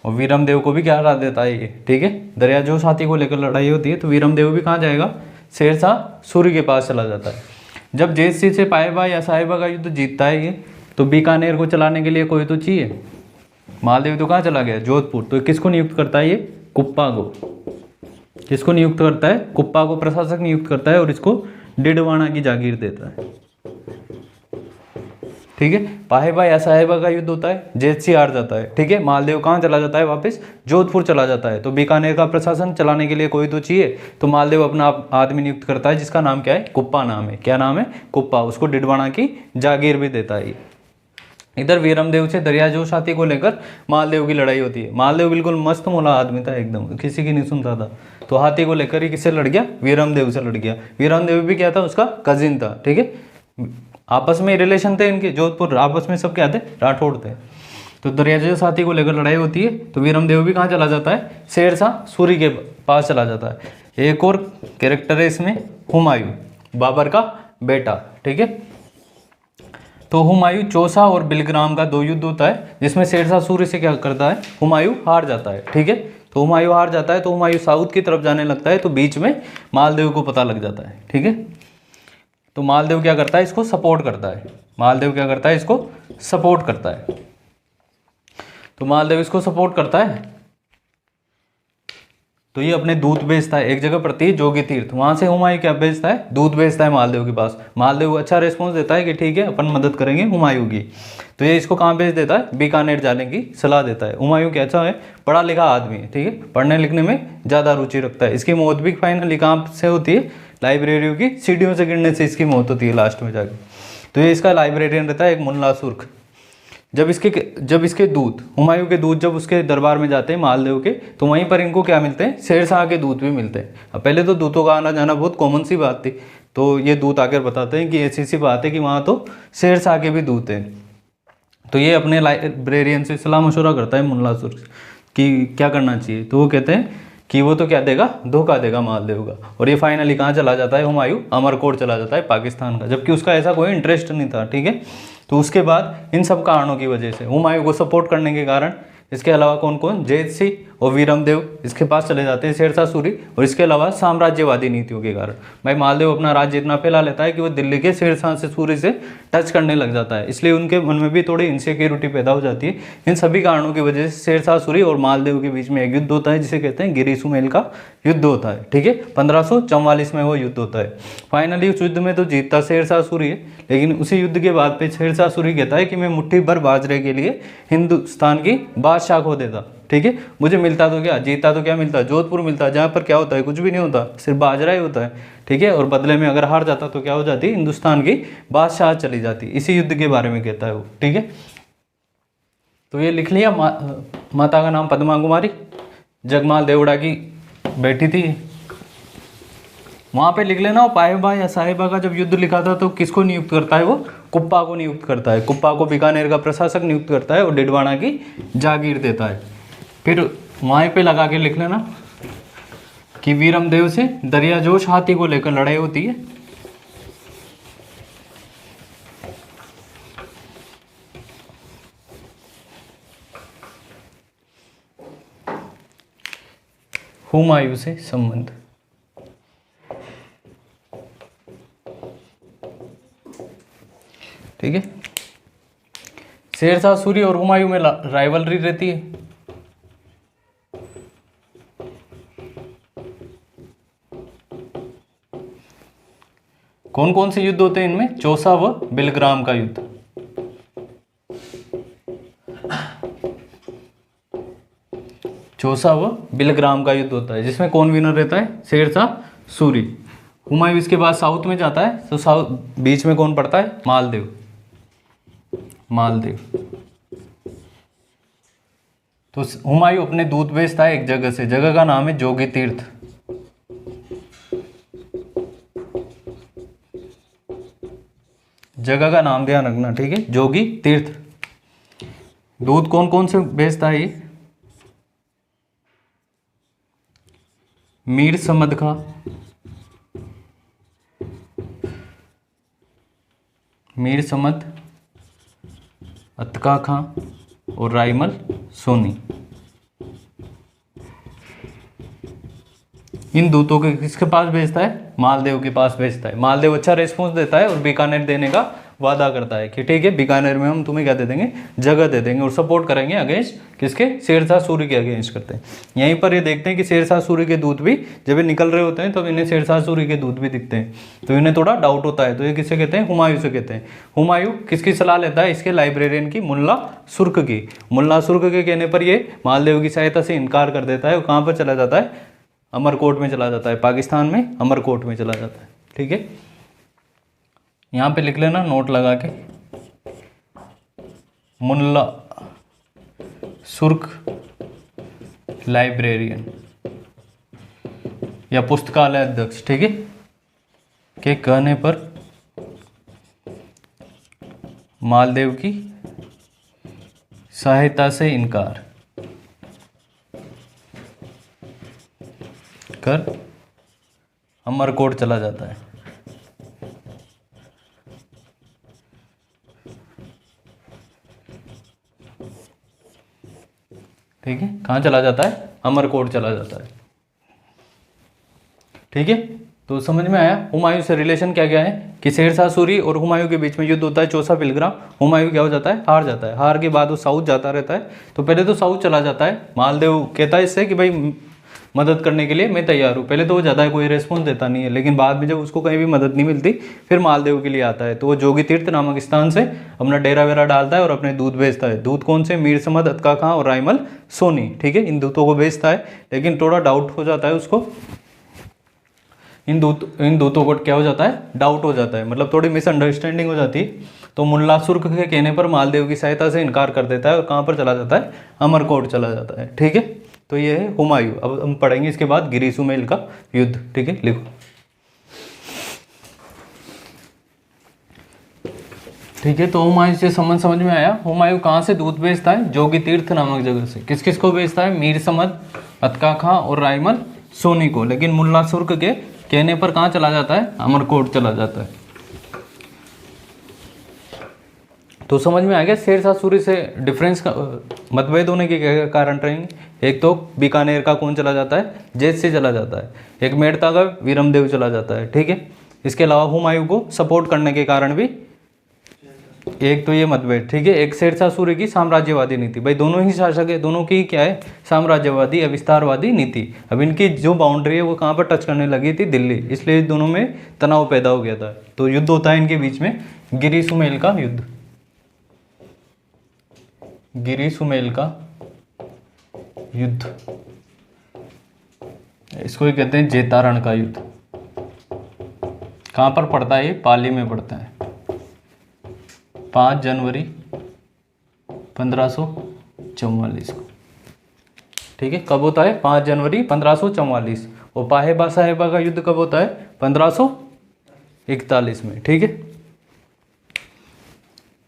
और वीरमदेव को भी क्या हरा देता है ये, ठीक है। दरियाजोश हाथी को लेकर लड़ाई होती है, तो वीरमदेव भी कहाँ जाएगा, शेरशाह सूरी के पास चला जाता है। जब जेतसी से पाहेबा या साहेबा का युद्ध जीतता है ये, तो बीकानेर को चलाने के लिए कोई तो चाहिए। मालदेव तो कहाँ चला गया, जोधपुर। तो किसको नियुक्त करता है ये, कुप्पा को। किसको नियुक्त करता है, कुप्पा को प्रशासक नियुक्त करता है और इसको डिडवाना की जागीर देता है। ठीक है। पाहेबा या साहेबा का युद्ध होता है, जेतसी हार जाता है, ठीक है। मालदेव कहाँ चला जाता है, वापस जोधपुर चला जाता है। तो बीकानेर का प्रशासन चलाने के लिए कोई तो चाहिए, तो मालदेव अपना आदमी नियुक्त करता है जिसका नाम क्या है, कुप्पा नाम है। क्या नाम है, कुप्पा। उसको डिडवाना की जागीर भी देता है। इधर वीरमदेव से दरियाजोश हाथी को लेकर मालदेव की लड़ाई होती है। मालदेव बिल्कुल मस्त मोला आदमी था, एकदम किसी की नहीं सुनता था। तो हाथी को लेकर ही किससे लड़ गया, वीरमदेव से लड़ गया। वीरमदेव भी क्या था, उसका कजिन था, ठीक है। आपस में रिलेशन थे इनके, जोधपुर आपस में सब क्या थे, राठौड़ थे। तो दरियाजोश हाथी को लेकर लड़ाई होती है। तो वीरमदेव भी कहाँ चला जाता है, शेरशाह सूरी के पास चला जाता है। एक और कैरेक्टर है इसमें, हुमायूं, बाबर का बेटा, ठीक है। तो हुमायूं चौसा और बिलग्राम का 2 युद्ध होता है, जिसमें शेरशाह सूरी से क्या करता है, हुमायूं हार जाता है, ठीक है। तो हुमायूं हार जाता है, तो हुमायूं साउथ की तरफ जाने लगता है। तो बीच में मालदेव को पता लग जाता है, ठीक है। तो मालदेव क्या करता है, इसको सपोर्ट करता है। मालदेव क्या करता है, इसको सपोर्ट करता है। तो मालदेव इसको सपोर्ट करता है। तो ये अपने दूत भेजता है एक जगह प्रति जोगी तीर्थ, वहां से हुमायूं क्या भेजता है, दूत भेजता है मालदेव के पास। मालदेव अच्छा रिस्पॉन्स देता है कि ठीक है अपन मदद करेंगे हुमायूं की। तो ये इसको कहाँ भेज देता है, बीकानेर जाने की सलाह देता है। हुमायूं क्या अच्छा है, पढ़ा लिखा आदमी है, ठीक है, पढ़ने लिखने में ज़्यादा रुचि रखता है। इसकी मौत भी फाइनली कहाँ से होती है, लाइब्रेरियों की सीढ़ियों से गिरने से इसकी मौत होती है लास्ट में जाके। तो ये इसका लाइब्रेरियन रहता है एक मुल्ला सुर्ख। जब इसके दूत, हुमायूं के दूत जब उसके दरबार में जाते हैं मालदेव के, तो वहीं पर इनको क्या मिलते हैं, शेरशाह के दूत भी मिलते हैं। अब पहले तो दूतों का आना जाना बहुत कॉमन सी बात थी। तो ये दूत आकर बताते हैं कि ऐसी सी बात है कि वहाँ तो शेरशाह के भी दूत हैं। तो ये अपने लाइब्रेरियन से सलाह मशवरा करता है मुल्ला सुर्ख कि क्या करना चाहिए। तो वो कहते हैं कि वो तो क्या देगा, धोखा देगा मालदेव का। और ये फाइनली कहाँ चला जाता है, हुमायूं अमरकोट चला जाता है पाकिस्तान का, जबकि उसका ऐसा कोई इंटरेस्ट नहीं था, ठीक है। तो उसके बाद इन सब कारणों की वजह से, हुमायूं को सपोर्ट करने के कारण, इसके अलावा कौन कौन, जयसिंह और वीरमदेव इसके पास चले जाते हैं, शेरशाह सूरी। और इसके अलावा साम्राज्यवादी नीतियों के कारण भाई मालदेव अपना राज्य इतना फैला लेता है कि वो दिल्ली के शेरशाह से सूरी से टच करने लग जाता है। इसलिए उनके मन में भी थोड़ी इनसिक्योरिटी पैदा हो जाती है। इन सभी कारणों की वजह से शेरशाह सूरी और मालदेव के बीच में एक युद्ध होता है, जिसे कहते हैं गिरी सुमेल का युद्ध होता है, ठीक है। 1544 में वो युद्ध होता है। फाइनली उस युद्ध में तो जीतता शेरशाह सूरी है, लेकिन उसी युद्ध के बाद पे शेरशाह सूरी कहता है कि मैं मुट्ठी भर बाजरे के लिए हिंदुस्तान की बादशाह खो देता, ठीक है। मुझे मिलता तो क्या, जीता तो क्या मिलता, जोधपुर मिलता, जहाँ पर क्या होता है, कुछ भी नहीं होता, सिर्फ बाजरा ही होता है, ठीक है। और बदले में अगर हार जाता तो क्या हो जाती, हिंदुस्तान की बादशाह चली जाती। इसी युद्ध के बारे में कहता है वो, ठीक है। तो ये लिख लिया, माता का नाम पद्मा कुमारी, जगमाल देवड़ा की बेटी थी। वहाँ पे लिख लेना। पाहेबा या साहेबा का जब युद्ध लिखा था तो किसको नियुक्त करता है, वो कुप्पा को नियुक्त करता है। कुप्पा को बीकानेर का प्रशासक नियुक्त करता है और डिडवाना की जागीर देता है। फिर वहीं पे लगा के लिख लेना कि वीरमदेव से दरियाजोश हाथी को लेकर लड़ाई होती है। हुमायूं से संबंध, ठीक है। शेरशाह सूरी और हुमायूं में राइवलरी रहती है। कौन कौन से युद्ध होते हैं इनमें, चौसा व बिलग्राम का युद्ध, चौसा व बिलग्राम का युद्ध होता है, जिसमें कौन विनर रहता है, शेरशाह सूरी। हुमायूं इसके बाद साउथ में जाता है, तो साउथ बीच में कौन पड़ता है, मालदेव। मालदेव तो हुमायूं अपने दूत भेजता है एक जगह से, जगह का नाम है जोगी तीर्थ। जगह का नाम ध्यान रखना, ठीक है, जोगी तीर्थ। दूत कौन कौन से भेजता है ये, मीर समद खां, मीर समद, अतका खां और राइमल सोनी। इन दूतों के किसके पास भेजता है, मालदेव के पास भेजता है। मालदेव अच्छा रिस्पॉन्स देता है और बीकानेर देने का वादा करता है कि ठीक है बीकानेर में हम तुम्हें क्या दे देंगे, जगह दे देंगे और सपोर्ट करेंगे अगेंस्ट किसके, शेरशाह सूरी के अगेंस्ट करते हैं। यहीं पर ये देखते हैं कि शेरशाह सूरी के दूत भी जब ये निकल रहे होते हैं तब इन्हें शेरशाह सूरी के दूत भी दिखते हैं, तो इन्हें थोड़ा डाउट होता है। तो ये किससे कहते हैं, हुमायूं से कहते हैं। हुमायूं किसकी सलाह लेता है, इसके लाइब्रेरियन की, मुल्ला सुर्ख की। मुल्ला सुर्ख के कहने पर ये मालदेव की सहायता से इनकार कर देता है और कहाँ पर चला जाता है, अमरकोट में चला जाता है, पाकिस्तान में अमरकोट में चला जाता है। ठीक है, यहाँ पे लिख लेना नोट लगा के, मुल्ला सुर्ख लाइब्रेरियन या पुस्तकालय अध्यक्ष, ठीक है, के कहने पर मालदेव की सहायता से इनकार कर अमरकोट चला जाता है। ठीक है, कहाँ चला जाता है, अमरकोट चला जाता है। ठीक है, तो समझ में आया हुमायूं से रिलेशन क्या क्या है कि शेरशाह सूरी और हुमायूं के बीच में युद्ध होता है, चौसा पिलग्राम। हुमायूं क्या हो जाता है, हार जाता है। हार के बाद वो साउथ जाता रहता है। तो पहले तो साउथ चला जाता है, मालदेव कहता है इससे कि भाई मदद करने के लिए मैं तैयार हूँ। पहले तो वो ज़्यादा कोई रिस्पॉन्स देता नहीं है, लेकिन बाद में जब उसको कहीं भी मदद नहीं मिलती फिर मालदेव के लिए आता है। तो वो जोगी तीर्थ नामक स्थान से अपना डेरा वेरा डालता है और अपने दूत भेजता है। दूत कौन से, मीर समद, अतका खां और रायमल सोनी। ठीक है, इन दूतों को भेजता है, लेकिन थोड़ा डाउट हो जाता है उसको, इन दूतों को क्या हो जाता है, डाउट हो जाता है, मतलब थोड़ी मिसअंडरस्टैंडिंग हो जाती है। तो मुल्ला सुर्ख के कहने पर मालदेव की सहायता से इनकार कर देता है और कहाँ पर चला जाता है, अमरकोट चला जाता है। ठीक है, तो ये है हुमायूं। अब हम पढ़ेंगे इसके बाद गिरी सुमेल का युद्ध। ठीक है, लिखो। ठीक है, तो हुमायूं से समझ में आया। हुमायूं कहाँ से दूत भेजता है, जोगी तीर्थ नामक जगह से। किस किस को भेजता है, मीर समद, अतका खां और रायमल सोनी को। लेकिन मुल्ला सुर्ख के कहने पर कहाँ चला जाता है, अमरकोट चला जाता है। तो समझ में आ गया शेरशाह सूरी से डिफरेंस का मतभेद होने के क्या कारण रहेंगे। एक तो बीकानेर का कौन चला जाता है, जेत से चला जाता है। एक मेड़ता का वीरमदेव चला जाता है। ठीक है, इसके अलावा हुमायूं को सपोर्ट करने के कारण भी एक तो ये मतभेद। ठीक है, एक शेरशाह सूरी की साम्राज्यवादी नीति, भाई दोनों ही शासक है, दोनों की क्या है, साम्राज्यवादी या विस्तारवादी नीति। अब इनकी जो बाउंड्री है वो कहाँ पर टच करने लगी थी, दिल्ली, इसलिए दोनों में तनाव पैदा हो गया था। तो युद्ध होता है इनके बीच में, गिरी सुमेल का युद्ध। गिरी सुमेल का युद्ध, इसको ही कहते हैं जेतारण का युद्ध। कहाँ पर पड़ता है ये, पाली में पड़ता है। 5 जनवरी 1544 को। ठीक है, कब होता है, 5 जनवरी 1544। और पाहेबा साहेबा का युद्ध कब होता है, 1541 में। ठीक है,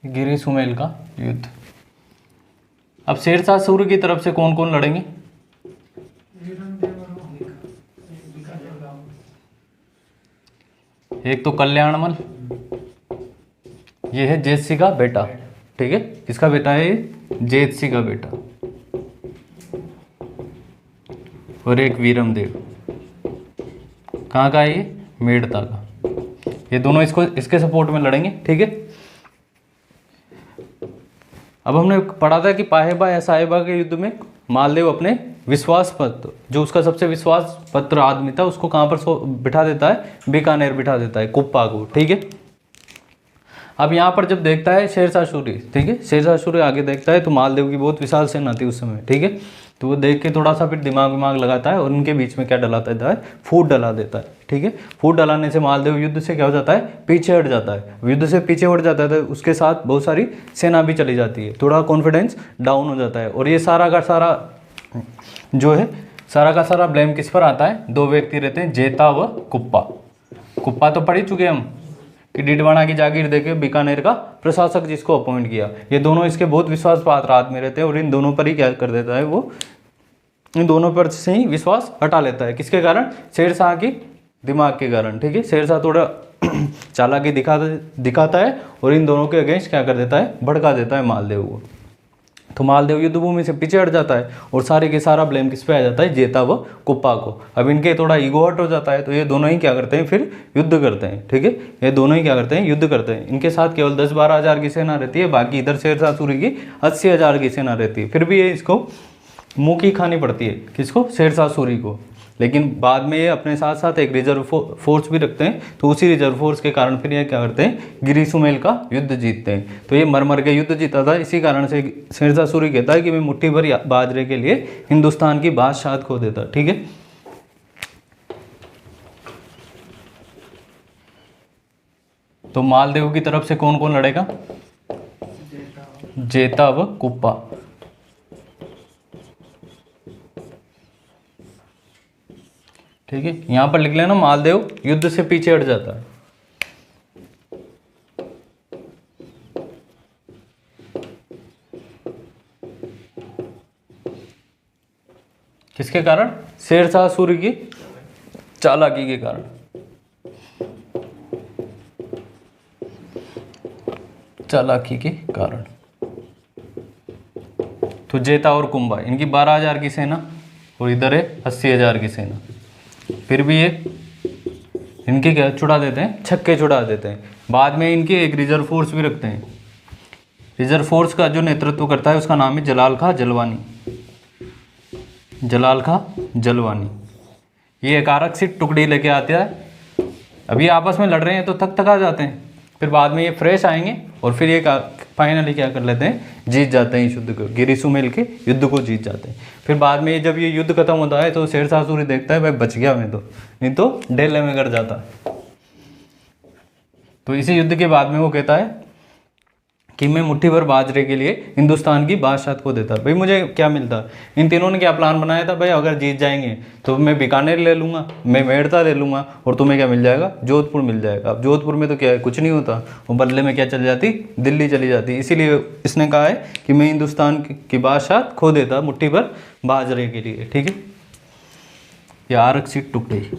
गिरी सुमेल का युद्ध। अब शेरशाह सूरी की तरफ से कौन कौन लड़ेंगे, एक तो कल्याणमल, ये है जेत सिंह का बेटा। ठीक है, किसका बेटा है ये, जेत सिंह का बेटा। और एक वीरमदेव, कहाँ का है ये, मेड़ता का। ये दोनों इसके सपोर्ट में लड़ेंगे। ठीक है, अब हमने पढ़ा था कि पाहेबा या साहेबा के युद्ध में मालदेव अपने विश्वास पत्र, जो उसका सबसे विश्वास पत्र आदमी था, उसको कहाँ पर बिठा देता है, बीकानेर बिठा देता है, कुप्पा को। ठीक है, अब यहाँ पर जब देखता है शेरशाह सूरी, ठीक है, शेरशाह सूरी आगे देखता है तो मालदेव की बहुत विशाल सेना थी उस समय। ठीक है, तो वो देख के थोड़ा सा फिर दिमाग लगाता है और उनके बीच में क्या डला देता है, फूट डला देता है। ठीक है, फूट डलाने से मालदेव युद्ध से क्या हो जाता है, पीछे हट जाता है। युद्ध से पीछे हट जाता है तो उसके साथ बहुत सारी सेना भी चली जाती है, थोड़ा कॉन्फिडेंस डाउन हो जाता है। और ये सारा का सारा जो है, सारा का सारा ब्लेम किस पर आता है, 2 व्यक्ति रहते हैं, जेता व कुप्पा। कुप्पा तो पढ़ ही चुके हम कि डिडवाना की जागीर देके बीकानेर का प्रशासक जिसको अपॉइंट किया। ये दोनों इसके बहुत विश्वास पात्र आदमी रहते हैं और इन दोनों पर ही क्या कर देता है, वो इन दोनों पर से ही विश्वास हटा लेता है। किसके कारण, शेरशाह की दिमाग के कारण। ठीक है, शेरशाह थोड़ा चालाकी दिखाता है और इन दोनों के अगेंस्ट क्या कर देता है, भड़का देता है मालदेव को। तो मालदेव युद्ध भूमि से पीछे हट जाता है और सारे के सारा ब्लेम किस पे आ जाता है, जेता व कुप्पा को। अब इनके थोड़ा ईगो हर्ट हो जाता है, तो ये दोनों ही क्या करते हैं, फिर युद्ध करते हैं। ठीक है, ये दोनों ही क्या करते हैं, युद्ध करते हैं। इनके साथ केवल 10-12 हज़ार की सेना रहती है, बाकी इधर शेरशाह सूरी की 80,000 की सेना रहती है। फिर भी ये इसको मुँह की खानी पड़ती है, किसको, शेरशाह सूरी को। लेकिन बाद में ये अपने साथ साथ एक रिजर्व फोर्स भी रखते हैं, तो उसी रिजर्व फोर्स के कारण फिर ये क्या करते हैं, गिरी सुमेल का युद्ध जीतते हैं। तो ये मर मर के युद्ध जीता था, इसी कारण से शेरशाह सूरी कहता है कि मैं मुट्ठी भर बाजरे के लिए हिंदुस्तान की बादशाह खो देता। ठीक है, तो मालदेव की तरफ से कौन कौन लड़ेगा, जेता व कुप्पा। ठीक है, यहां पर लिख लेना मालदेव युद्ध से पीछे हट जाता है। किसके कारण, शेरशाह सूरी की चालाकी के कारण। चालाकी के कारण। तो जेता और कुंभा इनकी 12,000 की सेना और इधर है 80,000 की सेना। फिर भी ये इनके क्या छुड़ा देते हैं, छक्के छुड़ा देते हैं। बाद में इनके एक रिजर्व फोर्स भी रखते हैं। रिजर्व फोर्स का जो नेतृत्व करता है उसका नाम है जलाल खां जलवानी। जलाल खां जलवानी ये एक आरक्षित टुकड़ी लेके आते हैं। अभी आपस में लड़ रहे हैं तो थक थका जाते हैं, फिर बाद में ये फ्रेश आएंगे और फिर ये फाइनली क्या कर लेते हैं, जीत जाते हैं इस युद्ध को, गिरी सुमेल के युद्ध को जीत जाते हैं। फिर बाद में जब ये युद्ध खत्म होता है तो शेरशाह सूरी देखता है भाई बच गया मैं तो, नहीं तो ढेले में कर जाता। तो इसी युद्ध के बाद में वो कहता है कि मैं मुट्ठी भर बाजरे के लिए हिंदुस्तान की बादशाह को देता। भाई मुझे क्या मिलता, इन तीनों ने क्या प्लान बनाया था, भाई अगर जीत जाएंगे तो मैं बीकानेर ले लूँगा, मैं मेड़ता ले लूँगा और तुम्हें क्या मिल जाएगा, जोधपुर मिल जाएगा। अब जोधपुर में तो क्या है, कुछ नहीं होता, वो बदले में क्या चली जाती, दिल्ली चली जाती। इसीलिए इसने कहा है कि मैं हिंदुस्तान की बादशाह खो देता मुट्ठी भर बाजरे के लिए। ठीक है, यह आरक्षित टुकड़े।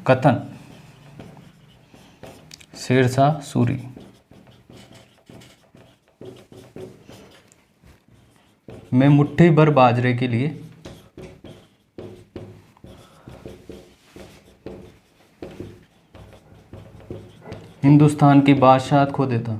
कथन, शेरशाह सूरी मैं मुट्ठी भर बाजरे के लिए हिंदुस्तान की बादशाह खो देता।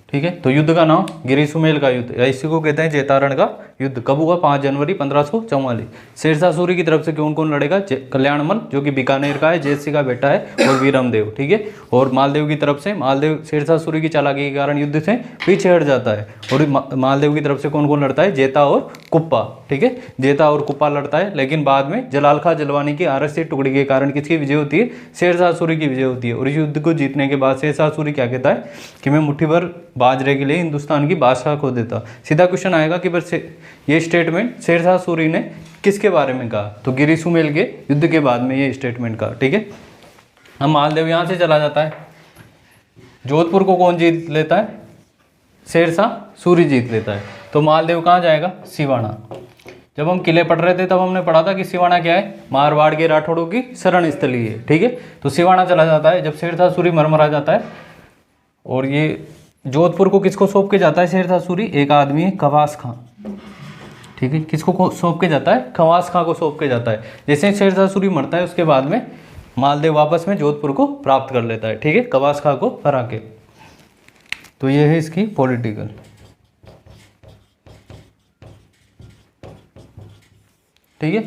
ठीक है, तो युद्ध का नाम गिरी सुमेल का युद्ध, या इसी को कहते हैं जेतारण का युद्ध। कब हुआ, 5 जनवरी 1544। शेरशाह सूरी की तरफ से कौन कौन लड़ेगा, कल्याणमल जो कि बीकानेर का है, जयसिंह का बेटा है, और वीरमदेव। ठीक है, और मालदेव की तरफ से, मालदेव शेरशाह सूरी की चालाकी के कारण युद्ध से पीछे हट जाता है। और मालदेव की तरफ से कौन कौन लड़ता है, जेता और कुप्पा। ठीक है, जेता और कुप्पा लड़ता है, लेकिन बाद में जलाल खां जलवानी की आरक्षित टुकड़ी के कारण किसकी विजय होती है, शेरशाह सूरी की विजय होती है। और इस युद्ध को जीतने के बाद शेरशाह सूरी क्या कहता है कि मैं मुट्ठी भर बाजरे के लिए हिंदुस्तान की बादशाह खो देता। सीधा क्वेश्चन आएगा कि बस ये स्टेटमेंट शेरशाह सूरी ने किसके बारे में कहा, तो गिरी सुमेल के युद्ध के बाद में ये स्टेटमेंट कहा। ठीक है, अब मालदेव यहाँ से चला जाता है। जोधपुर को कौन जीत लेता है, शेरशाह सूरी जीत लेता है। तो मालदेव कहाँ जाएगा, सिवाना। जब हम किले पढ़ रहे थे तब हमने पढ़ा था कि सिवाना क्या है, मारवाड़ के राठौड़ों की शरण स्थली है। ठीक है, तो सिवाना चला जाता है। जब शेरशाह सूरी मरमरा जाता है, और ये जोधपुर को किसको सौंप के जाता है शेरशाह सूरी, एक आदमी है खवास खां। ठीक है, किसको सौंप के जाता है, खवास खां को सौंप के जाता है। जैसे शेरशाह सूरी मरता है उसके बाद में मालदेव वापस में जोधपुर को प्राप्त कर लेता है। ठीक है, खवास खां को हरा के। तो ये है इसकी पॉलिटिकल। ठीक है,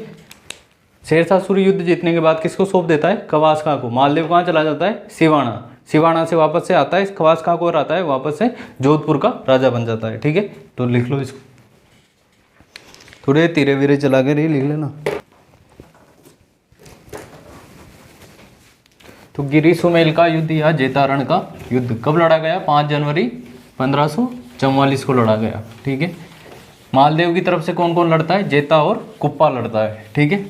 शेरशाह सूरी युद्ध जीतने के बाद किसको सौंप देता है, खवास खां को। मालदेव कहाँ चला जाता है, सिवाना। सिवाना से वापस से आता है, खवास खां को हराता है, वापस से जोधपुर का राजा बन जाता है। ठीक है, तो लिख लो इसको, थोड़े धीरे धीरे चला के लिख लेना। तो गिरी सुमेल का युद्ध या जेतारण का युद्ध कब लड़ा गया, 5 जनवरी 1544 को लड़ा गया। ठीक है, मालदेव की तरफ से कौन कौन लड़ता है, जेता और कुप्पा लड़ता है। ठीक है,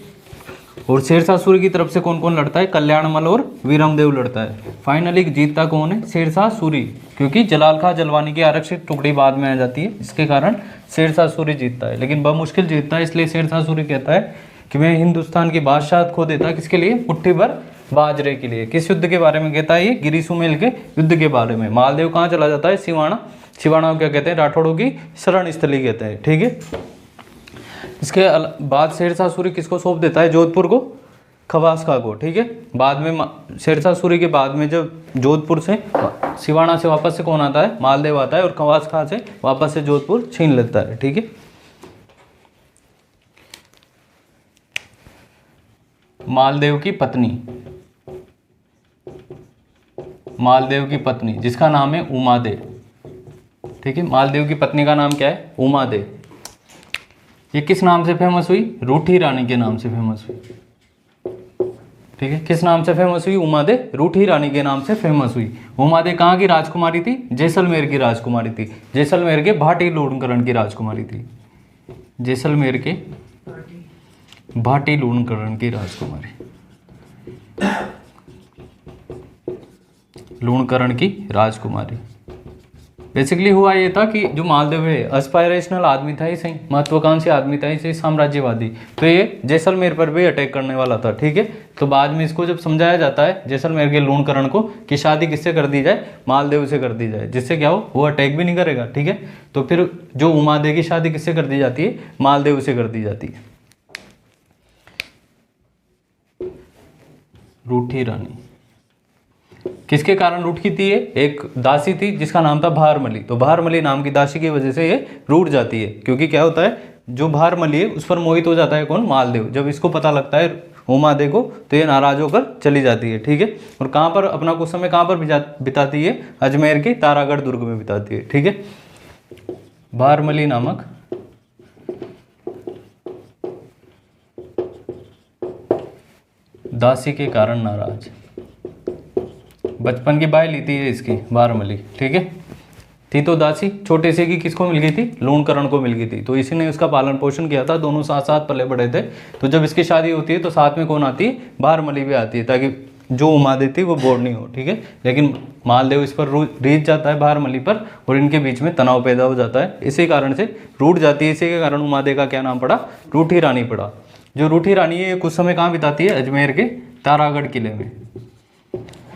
और शेरशाह सूरी की तरफ से कौन कौन लड़ता है? कल्याणमल और वीरमदेव लड़ता है। फाइनली जीतता कौन है? शेरशाह सूरी, क्योंकि जलाल खां जलवानी की आरक्षित टुकड़ी बाद में आ जाती है, इसके कारण शेरशाह सूरी जीतता है, लेकिन बमुश्किल जीतता है। इसलिए शेरशाह सूरी कहता है कि मैं हिंदुस्तान की बादशाह खो देता, किसके लिए? मुट्ठी भर बाजरे के लिए। किस युद्ध के बारे में कहता है ये? गिरी सुमेल के युद्ध के बारे में। मालदेव कहाँ चला जाता है? सिवाना। सिवाना को क्या कहते हैं? राठौड़ों की शरण स्थली कहते हैं, ठीक है। इसके बाद शेरशाह सूरी किसको सौंप देता है? जोधपुर को, खवास खां को, ठीक है। बाद में शेरशाह सूरी के बाद में जब जोधपुर से सिवाना से वापस से कौन आता है? मालदेव आता है, और खवास खां से वापस से जोधपुर छीन लेता है, ठीक है। मालदेव की पत्नी, मालदेव की पत्नी जिसका नाम है उमादे, ठीक है। मालदेव की पत्नी का नाम क्या है? उमादे। ये किस नाम से फेमस हुई? रूठी रानी के नाम से फेमस हुई, ठीक है। किस नाम से फेमस हुई? उमादे रूठी रानी के नाम से फेमस हुई। उमादे कहाँ की राजकुमारी थी? जैसलमेर की राजकुमारी थी। जैसलमेर के भाटी लूणकरण की राजकुमारी थी। जैसलमेर के भाटी लूणकरण की राजकुमारी, लूणकरण की राजकुमारी। बेसिकली हुआ ये था कि जो मालदेव है एस्पायरेशनल आदमी था, इसे महत्वाकांक्षी आदमी था, इसे साम्राज्यवादी, तो ये जैसलमेर पर भी अटैक करने वाला था, ठीक है। तो बाद में इसको जब समझाया जाता है जैसलमेर के लूणकरण को कि शादी किससे कर दी जाए? मालदेव से कर दी जाए, जिससे क्या हो? वो अटैक भी नहीं करेगा, ठीक है। तो फिर जो उमादे की शादी किससे कर दी जाती है? मालदेव से कर दी जाती है। रूठी रानी किसके कारण रूठी थी? ये एक दासी थी जिसका नाम था भारमली। तो भारमली नाम की दासी की वजह से ये रूठ जाती है, क्योंकि क्या होता है, जो भारमली है उस पर मोहित हो जाता है कौन? मालदेव। जब इसको पता लगता है उमादे को, तो ये नाराज होकर चली जाती है, ठीक है। और कहाँ पर अपना कुछ समय कहाँ पर बिताती है? अजमेर के तारागढ़ दुर्ग में बिताती है, ठीक है। भारमली नामक दासी के कारण नाराज। बचपन की बाई ली थी इसकी भारमली, ठीक है। थी तो दासी, छोटे से की किसको मिल गई थी? लूणकरण को मिल गई थी। तो इसी ने उसका पालन पोषण किया था, दोनों साथ साथ पले बड़े थे। तो जब इसकी शादी होती है तो साथ में कौन आती है? भारमली भी आती है, ताकि जो उमादे थी वो बोर नहीं हो, ठीक है। लेकिन मालदेव इस पर रीझ जाता है भारमली पर, और इनके बीच में तनाव पैदा हो जाता है। इसी कारण से रूठ जाती है। इसी के कारण उमादे का क्या नाम पड़ा? रूठी रानी पड़ा। जो रूठी रानी है ये कुछ समय कहाँ बिताती है? अजमेर के तारागढ़ किले में।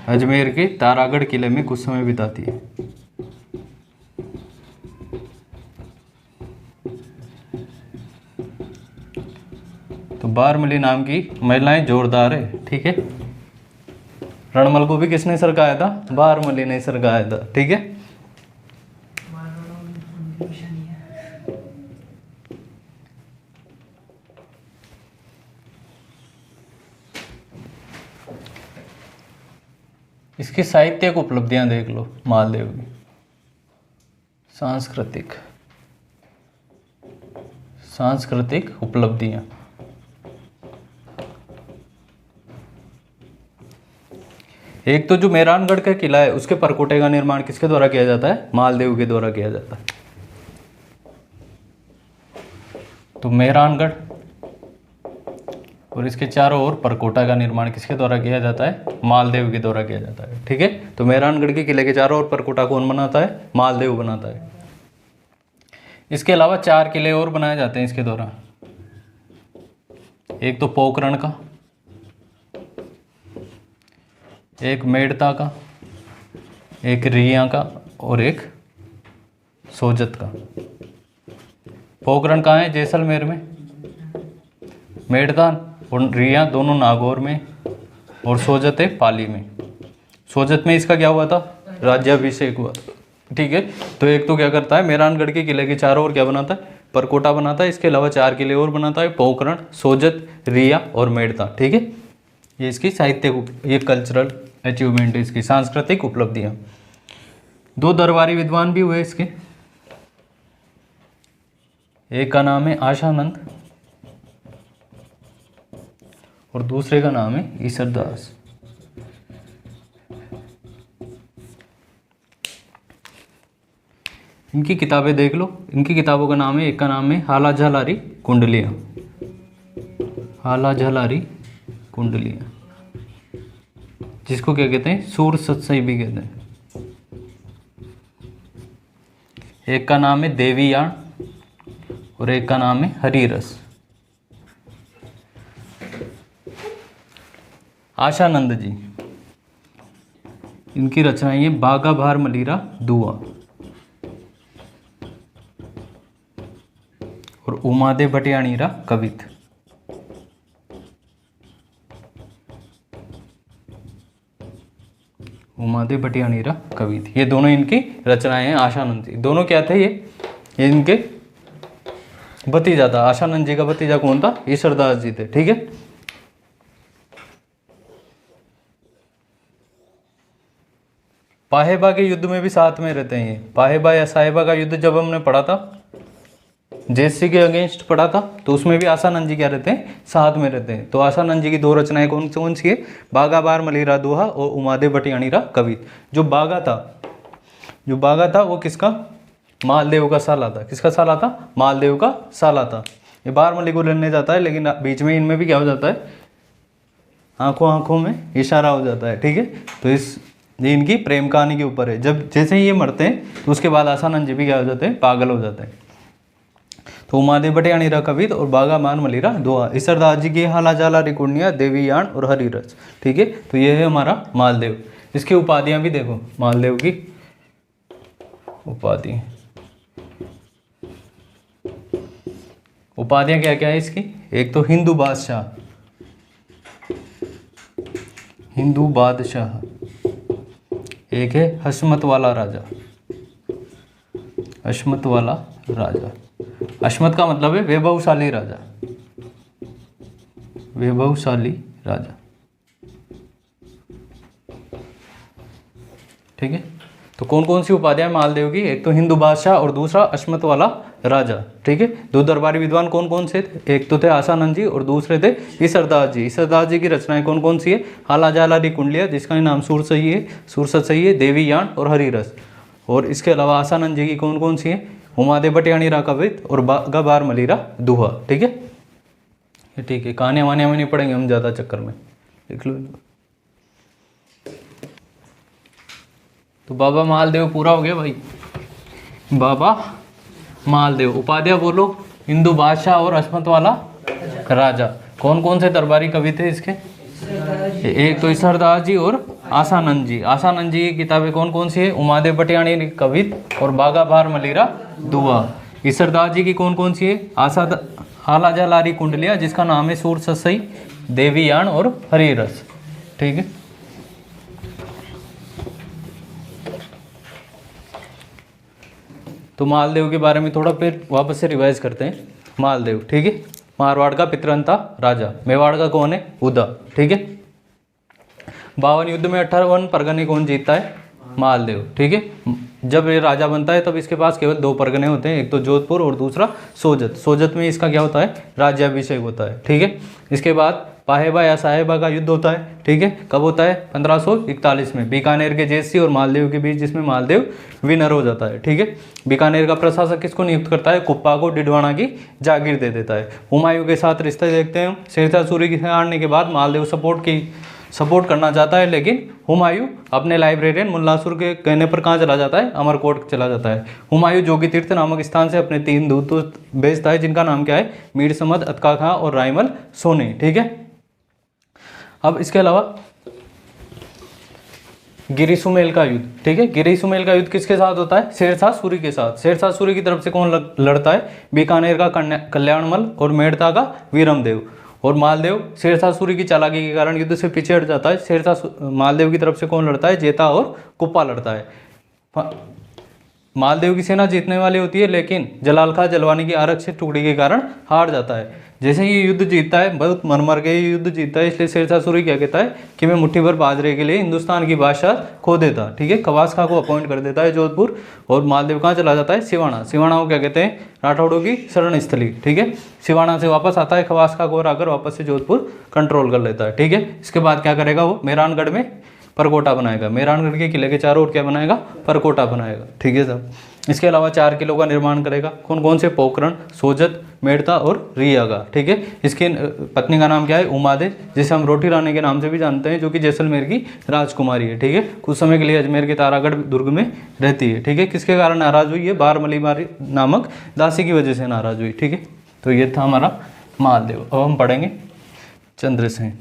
अजमेर के तारागढ़ किले में कुछ समय बिताती है। तो भारमली नाम की महिलाएं जोरदार है, ठीक है। रणमल को भी किसने सरकाया था? भारमली ने सरकाया था, ठीक है। इसकी साहित्यिक उपलब्धियां देख लो मालदेव की। सांस्कृतिक उपलब्धियां, एक तो जो मेहरानगढ़ का किला है उसके परकोटे का निर्माण किसके द्वारा किया जाता है? मालदेव के द्वारा किया जाता है। तो मेहरानगढ़ और इसके चारों ओर परकोटा का निर्माण किसके द्वारा किया जाता है? मालदेव के द्वारा किया जाता है, ठीक है। तो मेहरानगढ़ के किले के चारों ओर परकोटा कौन बनाता है? मालदेव बनाता है। इसके अलावा 4 किले और बनाए जाते हैं इसके द्वारा। एक तो पोखरण का, एक मेड़ता का, एक रिया का, और एक सोजत का। पोखरण कहाँ है? जैसलमेर में। मेड़ता और रिया दोनों नागौर में, और सोजत है पाली में। सोजत में इसका क्या हुआ था? राज्याभिषेक हुआ, ठीक है। तो एक तो क्या करता है, मेहरानगढ़ के किले के चारों ओर क्या बनाता है? परकोटा बनाता है। इसके अलावा 4 किले और बनाता है, पोखरण, सोजत, रिया और मेड़ता, ठीक है। ये इसकी साहित्यिक, ये कल्चरल अचीवमेंट है, इसकी सांस्कृतिक उपलब्धियां। 2 दरबारी विद्वान भी हुए इसके। एक का नाम है आशानंद और दूसरे का नाम है ईसरदास। इनकी किताबें देख लो। इनकी किताबों का नाम है, एक का नाम है हाला झलारी कुंडलियाँ, हाला झलारी कुंडलियाँ, जिसको क्या कहते हैं, सूर्य सतसई भी कहते हैं। एक का नाम है देवीयान और एक का नाम है हरिरस। आशानंद जी, इनकी रचनाएं हैं बागा भार मलीरा दुआ और उमादेव भटियाणीरा कवित। उमादेव भटियाणीरा कवित, ये दोनों इनकी रचनाएं हैं। आशानंद जी दोनों क्या थे, ये इनके भतीजा था। आशानंद जी का भतीजा कौन था, ईश्वरदास जी थे। ठीक है, पाहेबा के युद्ध में भी साथ में रहते हैं ये। पाहेबा या साहेबा का युद्ध जब हमने पढ़ा था, जेसी के अगेंस्ट पढ़ा था, तो उसमें भी आशानंद जी क्या रहते हैं, साथ में रहते हैं। तो आशानंद जी की दो रचनाएं कौन कौन सी है, बागा बार मलीरा दोहा और उमादेव भटियाणीरा कवित। जो बागा था वो किसका, मालदेव का साला था। किसका साला था, मालदेव का साला था। ये बारमली को लेने जाता है, लेकिन बीच में इनमें भी क्या हो जाता है, आंखों में इशारा हो जाता है। ठीक है, तो ये इनकी प्रेम कहानी के ऊपर है। जब जैसे ही ये मरते हैं तो उसके बाद आशानंद जी भी क्या हो जाते हैं, पागल हो जाते हैं। तो उमादेव भटियाणीरा कवित और बागा बार मलीरा दोहा। ईश्वरदास जी की हाला जाला रिकुंडिया, देवीयान और हरिरस। ठीक है, तो ये है हमारा मालदेव। इसकी उपाधियां भी देखो, मालदेव की उपाधियां क्या क्या है इसकी। एक तो हिंदू बादशाह, एक है हशमत वाला राजा। हशमत का मतलब है वैभवशाली राजा। ठीक है, तो कौन कौन सी उपाधियां मालदेव की, एक तो हिंदू बादशाह और दूसरा अश्मत वाला राजा। ठीक है, दो दरबारी विद्वान कौन कौन से थे, एक तो थे आशानंद जी और दूसरे थे ईश्वरदास जी। ईश्वरदास जी की रचनाएं कौन कौन सी है, हाला जाला री कुंडलिया, जिसका नाम सूरसतसई है, देवीयान और हरिरस। और इसके अलावा आशानंद जी की कौन कौन सी है, उमादेव भटियाणीरा कवित और बागा बार मलीरा दोहा। ठीक है, ठीक है, कहानियां वानियां में नहीं पढ़ेंगे हम ज़्यादा चक्कर में, देख लो। तो बाबा मालदेव पूरा हो गया भाई, बाबा मालदेव। उपाध्याय बोलो, हिंदू बादशाह और अश्मत वाला राजा। कौन कौन से दरबारी कवि थे इसके, एक तो ईश्वरदास जी और आशानंद जी। आशानंद जी की किताबें कौन कौन सी है, उमादेव भटियाणी कवित और बागा बार मलीरा दुआ। ईश्वरदास जी की कौन कौन सी है, हाला जलारी कुंडलिया, जिसका नाम है सूरसतसई, देवीयान और हरिरस। ठीक है, तो मालदेव के बारे में थोड़ा फिर वापस से रिवाइज करते हैं। मालदेव, ठीक है, मारवाड़ का पितरंता राजा। मेवाड़ का कौन है, उदा। ठीक है, 52 युद्ध में 58 परगने कौन जीतता है, मालदेव। ठीक है, जब ये राजा बनता है तब इसके पास केवल 2 परगने होते हैं, एक तो जोधपुर और दूसरा सोजत। सोजत में इसका क्या होता है, राज्याभिषेक होता है। ठीक है, इसके बाद पाहेबा या साहेबा का युद्ध होता है। ठीक है, कब होता है, 1541 में बीकानेर के जेसी और मालदेव के बीच, जिसमें मालदेव विनर हो जाता है। ठीक है, बीकानेर का प्रशासक किसको नियुक्त करता है, कुप्पा को डिडवाना की जागीर दे देता है। हुमायूं के साथ रिश्ते देखते हैं। शेरशाह सूरी के हारने के बाद मालदेव सपोर्ट करना चाहता है, लेकिन हुमायूं अपने लाइब्रेरियन मुल्लासुर के कहने पर कहाँ चला जाता है, अमरकोट चला जाता है। हुमायूं जोगी तीर्थ नामक स्थान से अपने 3 दूत भेजता है, जिनका नाम क्या है, मीर समद, अतका खां और रायमल सोनी। ठीक है, अब इसके अलावा गिरी सुमेल का युद्ध। ठीक है, गिरी सुमेल का युद्ध किसके साथ होता है, शेरशाह सूरी के साथ। शेरशाह सूरी की तरफ से कौन लड़ता है, बीकानेर का कल्याणमल और मेड़ता का वीरमदेव। और मालदेव शेरशाह सूरी की चालाकी के कारण युद्ध से पीछे हट जाता है। मालदेव की तरफ से कौन लड़ता है, जेता और कुप्पा लड़ता है। मालदेव की सेना जीतने वाली होती है, लेकिन जलाल खां जलवानी की आरक्षित टुकड़ी के कारण हार जाता है। जैसे ही युद्ध जीतता है, बहुत मर के युद्ध जीतता है, इसलिए शेरशाह सूरी क्या कहता है कि मैं मुट्ठी भर बाजरे के लिए हिंदुस्तान की बादशाह खो देता। ठीक है, खवास खां को अपॉइंट कर देता है जोधपुर, और मालदेव कहाँ चला जाता है, सिवाना। सिवाना को क्या कहते हैं, राठौड़ों की शरण स्थली। ठीक है, सिवाना से वापस आता है खवास खां को, और आकर वापस से जोधपुर कंट्रोल कर लेता है। ठीक है, इसके बाद क्या करेगा वो, मेहरानगढ़ में परकोटा बनाएगा। मेहरानगढ़ के किले के चारों ओर क्या बनाएगा, परकोटा बनाएगा। ठीक है साहब, इसके अलावा 4 किलो का निर्माण करेगा। कौन कौन से? पोखरण, सोजत, मेड़ता और रियागा। ठीक है। इसकी पत्नी का नाम क्या है? उमादे, जिसे हम रोटी रानी के नाम से भी जानते हैं, जो कि जैसलमेर की राजकुमारी है। ठीक है। कुछ समय के लिए अजमेर के तारागढ़ दुर्ग में रहती है। ठीक है। किसके कारण नाराज हुई है? बारमली मारी नामक दासी की वजह से नाराज हुई। ठीक है। तो ये था हमारा मालदेव। अब हम पढ़ेंगे चंद्रसेन।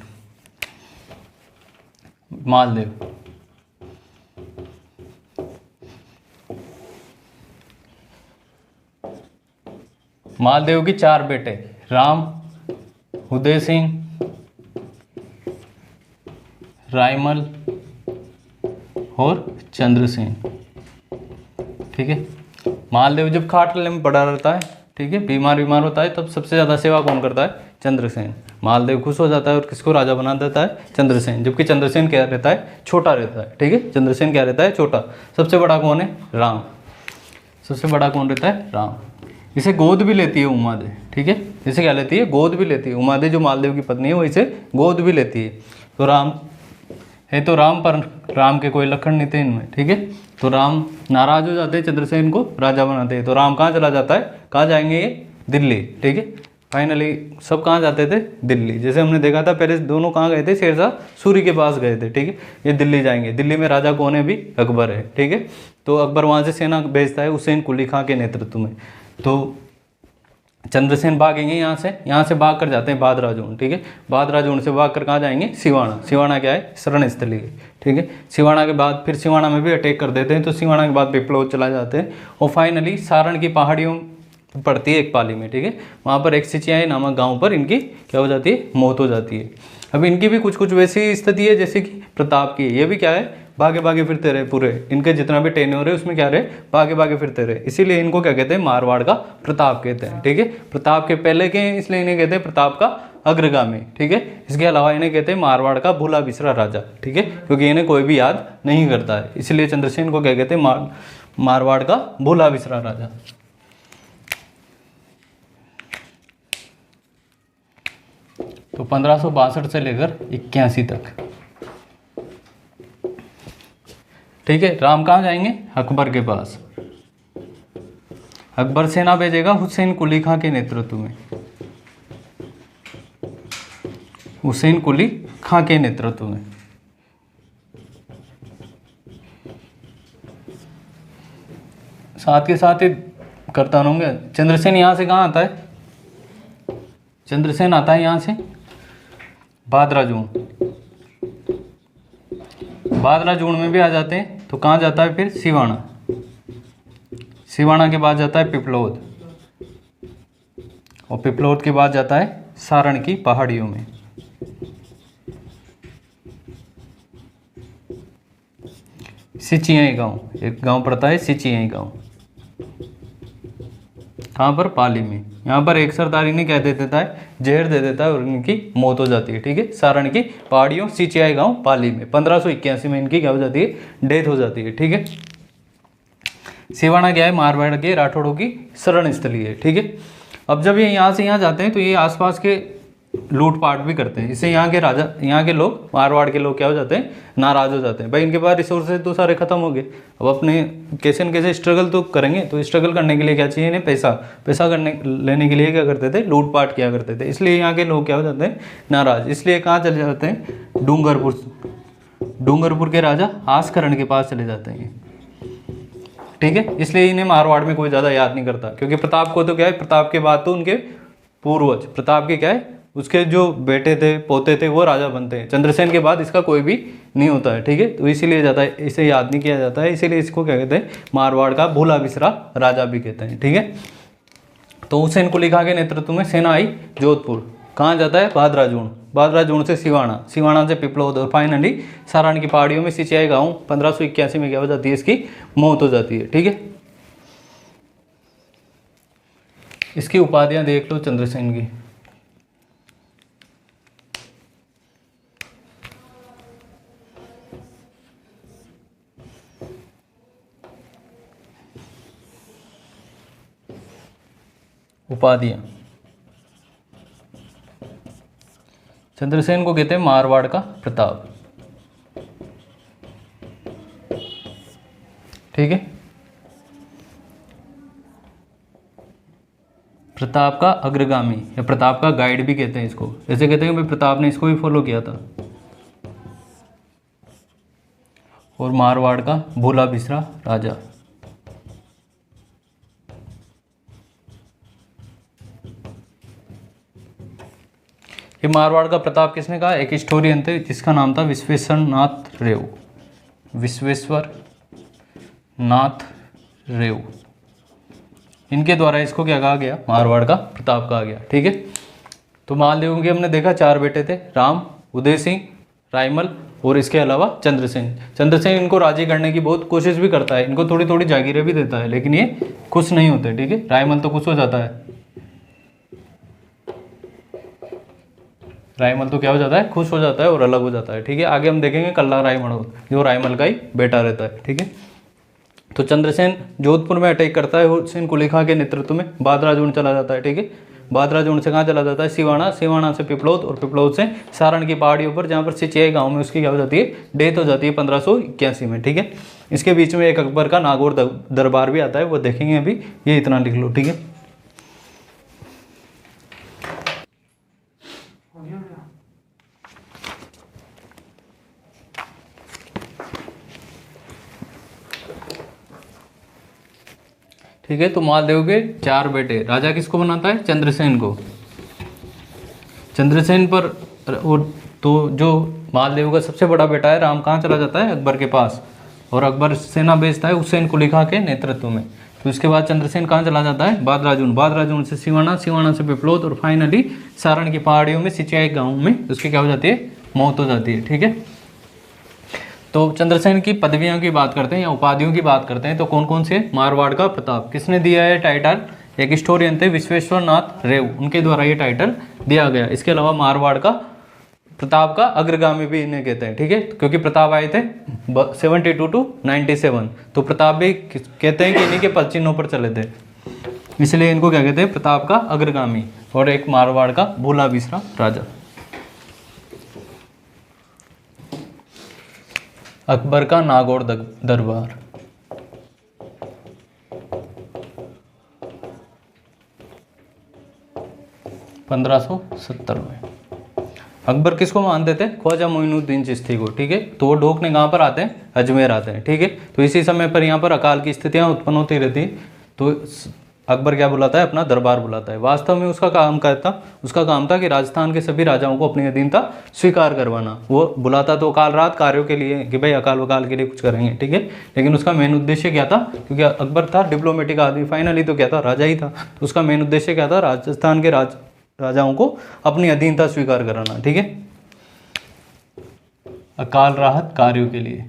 मालदेव, मालदेव की 4 बेटे, राम, उदय सिंह, रायमल और चंद्रसेन। ठीक है। मालदेव जब खाटले में पड़ा रहता है, ठीक है, बीमार होता है, तब सबसे ज़्यादा सेवा कौन करता है? चंद्रसेन। मालदेव खुश हो जाता है और किसको राजा बना देता है? चंद्रसेन। जबकि चंद्रसेन क्या रहता है? छोटा रहता है। ठीक है। चंद्रसेन क्या रहता है? छोटा। सबसे बड़ा कौन है? राम। सबसे बड़ा कौन रहता है? राम। इसे गोद भी लेती है उमादे। ठीक है। इसे क्या लेती है? गोद भी लेती है। उमादे जो मालदेव की पत्नी है वो इसे गोद भी लेती है। तो राम है तो राम, पर राम के कोई लक्षण नहीं थे इनमें। ठीक है। तो राम नाराज हो जाते हैं, चंद्रसेन को राजा बनाते हैं। तो राम कहाँ चला जाता है? कहाँ जाएंगे ये? दिल्ली। ठीक है। फाइनली सब कहाँ जाते थे? दिल्ली। जैसे हमने देखा था पहले दोनों कहाँ गए थे? शेरशाह सूरी के पास गए थे। ठीक है। ये दिल्ली जाएंगे। दिल्ली में राजा कौन है? भी अकबर है। ठीक है। तो अकबर वहाँ से सेना भेजता है हुसैन कुली खां के नेतृत्व में। तो चंद्रसेन भागेंगे यहाँ से भाग कर जाते हैं बादराजून। ठीक है। बादराजून से भाग कर कहाँ जाएंगे? सिवाना। सिवाना क्या है? शरण स्थली है। ठीक है। सिवाना के बाद फिर सिवाना में भी अटैक कर देते हैं। तो सिवाना के बाद पिपलोद चला जाते हैं और फाइनली सारण की पहाड़ियों पड़ती है एक पाली में। ठीक है। वहाँ पर एक सिचियाई नामक गाँव पर इनकी क्या हो जाती है? मौत हो जाती है। अब इनकी भी कुछ वैसी स्थिति है जैसे कि प्रताप की। ये भी क्या है? भागे भागे फिरते रहे पूरे। इनके जितना भी टेन्योर है उसमें क्या रहे? भागे भागे फिरते रहे। इसीलिए इनको क्या कहते हैं? मारवाड़ का प्रताप कहते हैं। ठीक है। प्रताप के पहले के हैं इसलिए इन्हें कहते हैं प्रताप का अग्रगामी। ठीक है। इसके अलावा इन्हें कहते हैं मारवाड़ का भूला बिसरा राजा। ठीक है। क्योंकि इन्हें कोई भी याद नहीं करता है, इसलिए चंद्रसेन को क्या कहते हैं? मारवाड़ का भूला बिसरा राजा। तो 1562 से लेकर 81 तक। ठीक है। राम कहाँ जाएंगे? अकबर के पास। अकबर सेना भेजेगा हुसैन कुली खां के नेतृत्व में। हुसैन कुली खां के नेतृत्व में। साथ के साथ ही करता रहूंगा। चंद्रसेन यहाँ से कहाँ आता है? चंद्रसेन आता है यहाँ से बादराजून। बादराजून में भी आ जाते हैं। तो कहाँ जाता है फिर? सिवाना। सिवाना के बाद जाता है पिपलोद और पिपलोद के बाद जाता है सारण की पहाड़ियों में। सिचियाई गांव, एक गांव पड़ता है सिचियाई गांव। कहाँ पर? पाली में। यहाँ पर एक सरदार इन्हें क्या दे देता है? जहर दे देता है और इनकी मौत हो जाती है। ठीक है। सारण की पहाड़ियों सिचियाई गांव पाली में 1581 में इनकी क्या हो जाती है? डेथ हो जाती है। ठीक है। सिवाना क्या है? मारवाड़ के राठौड़ों की शरण स्थली है। ठीक है। अब जब ये यहाँ से यहाँ जाते हैं तो ये आसपास के लूटपाट भी करते हैं। इससे यहाँ के राजा, यहाँ के लोग, मारवाड़ के लोग क्या हो जाते हैं? नाराज हो जाते हैं। भाई इनके पास रिसोर्सेज तो सारे खत्म हो गए, अब अपने कैसे न कैसे स्ट्रगल तो करेंगे। तो स्ट्रगल करने के लिए क्या चाहिए इन्हें? पैसा। पैसा करने लेने के लिए क्या करते थे? लूटपाट किया करते थे। इसलिए यहाँ के लोग क्या हो जाते हैं? नाराज। इसलिए कहाँ चले जाते हैं? डूंगरपुर। डूंगरपुर के राजा आसकरण के पास चले जाते हैं। ठीक है। इसलिए इन्हें मारवाड़ में कोई ज़्यादा याद नहीं करता, क्योंकि प्रताप को तो क्या है? प्रताप के बाद तो उनके पूर्वज, प्रताप के क्या है? उसके जो बेटे थे, पोते थे, वो राजा बनते हैं। चंद्रसेन के बाद इसका कोई भी नहीं होता है। ठीक है। तो इसीलिए ज़्यादा इसे याद नहीं किया जाता है। इसीलिए इसको क्या कहते हैं? मारवाड़ का भूला बिसरा राजा भी कहते हैं। ठीक है। तो हुसैन कुली खां के नेतृत्व में सेना आई जोधपुर। कहाँ जाता है? बादराजून। बादराजून से सिवाना, सिवाना से पिपलोद और फाइनली सारण की पहाड़ियों में सिचियाई गांव 1581 में क्या हो जाती है? इसकी मौत हो जाती है। ठीक है। इसकी उपाधियां देख लो चंद्रसेन की। उपाधियां चंद्रसेन को कहते हैं मारवाड़ का प्रताप। ठीक है। प्रताप का अग्रगामी या प्रताप का गाइड भी कहते हैं इसको। ऐसे कहते हैं कि भाई प्रताप ने इसको भी फॉलो किया था। और मारवाड़ का भोला बिसरा राजा। ये मारवाड़ का प्रताप किसने कहा? एक हिस्टोरियन थे जिसका नाम था विश्वेश्वर नाथ रेव। विश्वेश्वर नाथ रेव, इनके द्वारा इसको क्या कहा गया? मारवाड़ का प्रताप कहा गया। ठीक है, तो मालदेव के हमने देखा 4 बेटे थे, राम, उदय सिंह, रायमल और इसके अलावा चंद्रसेन। चंद्रसेन इनको राजी करने की बहुत कोशिश भी करता है, इनको थोड़ी थोड़ी जागीरें भी देता है, लेकिन ये खुश नहीं होते। ठीक है, रायमल तो खुश हो जाता है, रायमल तो क्या हो जाता है? खुश हो जाता है और अलग हो जाता है। ठीक है, आगे हम देखेंगे कल्ला रायमल, जो रायमल का ही बेटा रहता है। ठीक है, तो चंद्रसेन जोधपुर में अटैक करता है हुसैन कुलीखा के नेतृत्व में, बादराजून चला जाता है। ठीक है, बादराजून से कहाँ चला जाता है? सिवाना, सिवाना से पिपलौद और पिपलौद से सारण की पहाड़ियों पर, जहाँ पर सिचिया गांव में उसकी क्या हो जाती है? डेथ हो जाती है 1581 में। ठीक है, इसके बीच में एक अकबर का नागौर दरबार भी आता है, वो देखेंगे अभी, ये इतना लिख लो। ठीक है, ठीक है, तो मालदेव के 4 बेटे, राजा किसको बनाता है? चंद्रसेन को। चंद्रसेन पर और तो जो मालदेव का सबसे बड़ा बेटा है राम, कहाँ चला जाता है? अकबर के पास, और अकबर सेना भेजता है हुसैन कुलीखा के नेतृत्व में। तो इसके बाद चंद्रसेन कहाँ चला जाता है? बादराजून, बादराजून से सिवाना, सिवाना से पिपलौद और फाइनली सारण की पहाड़ियों में सिचिया गाँव में उसकी क्या हो जाती है? मौत हो जाती है। ठीक है, तो चंद्रसेन की पदवियों की बात करते हैं या उपाधियों की बात करते हैं, तो कौन कौन से? मारवाड़ का प्रताप, किसने दिया है टाइटल? एक हिस्टोरियन थे विश्वेश्वर नाथ रेव, उनके द्वारा ये टाइटल दिया गया। इसके अलावा मारवाड़ का प्रताप का अग्रगामी भी इन्हें कहते हैं। ठीक है, क्योंकि प्रताप आए थे 72 to 97, तो प्रताप भी कहते हैं कि इन्हीं के पद चिन्हों पर चले थे, इसलिए इनको क्या कहते हैं? प्रताप का अग्रगामी। और एक मारवाड़ का भोला बिसरा राजा। अकबर का नागौर दरबार, (1570) में। अकबर किसको मानते थे? ख्वाजा मोइनुद्दीन चिश्ती को। ठीक है, तो वो ढोकने कहाँ पर आते हैं? अजमेर आते हैं। ठीक है, तो इसी समय पर यहाँ पर अकाल की स्थितियाँ उत्पन्न होती रहती, तो अकबर क्या बुलाता है? अपना दरबार बुलाता है। वास्तव में उसका काम क्या था? उसका काम था कि राजस्थान के सभी राजाओं को अपनी अधीनता स्वीकार करवाना। वो बुलाता तो काल रात कार्यों के लिए कि भाई अकाल वकाल के लिए कुछ करेंगे। ठीक है, लेकिन उसका मेन उद्देश्य क्या था? क्योंकि अकबर था डिप्लोमेटिक आदमी, फाइनली तो क्या था? राजा ही था। तो उसका मेन उद्देश्य क्या था? राजस्थान के राजाओं को अपनी अधीनता स्वीकार कराना। ठीक है, अकाल राहत कार्यों के लिए।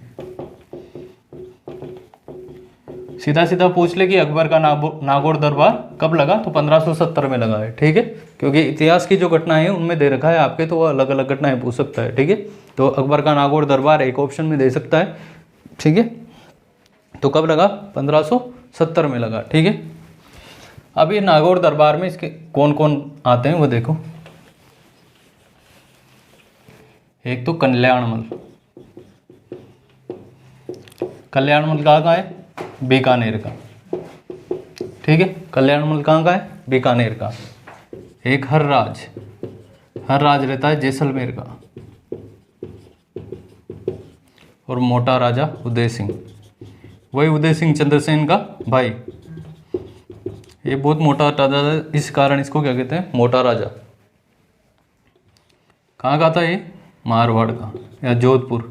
सीधा सीधा पूछ ले कि अकबर का नागौर दरबार कब लगा, तो 1570 में लगा है। ठीक है, क्योंकि इतिहास की जो घटनाएं हैं उनमें दे रखा है आपके, तो वो अलग अलग घटनाएं पूछ सकता है। ठीक है, तो अकबर का नागौर दरबार एक ऑप्शन में दे सकता है। ठीक है, तो कब लगा? 1570 में लगा। ठीक है, अब ये नागौर दरबार में इसके कौन कौन आते हैं वो देखो। एक तो कल्याणमल, कल्याणमल कहाँ का है? बीकानेर का। ठीक है, कल्याणमल कहाँ का है? बीकानेर का। एक हरराज, हरराज रहता है जैसलमेर का। और मोटा राजा उदय सिंह, वही उदय सिंह चंद्रसेन का भाई। ये बहुत मोटा राजा है, इस कारण इसको क्या कहते हैं? मोटा राजा। कहाँ का था ये? मारवाड़ का या जोधपुर।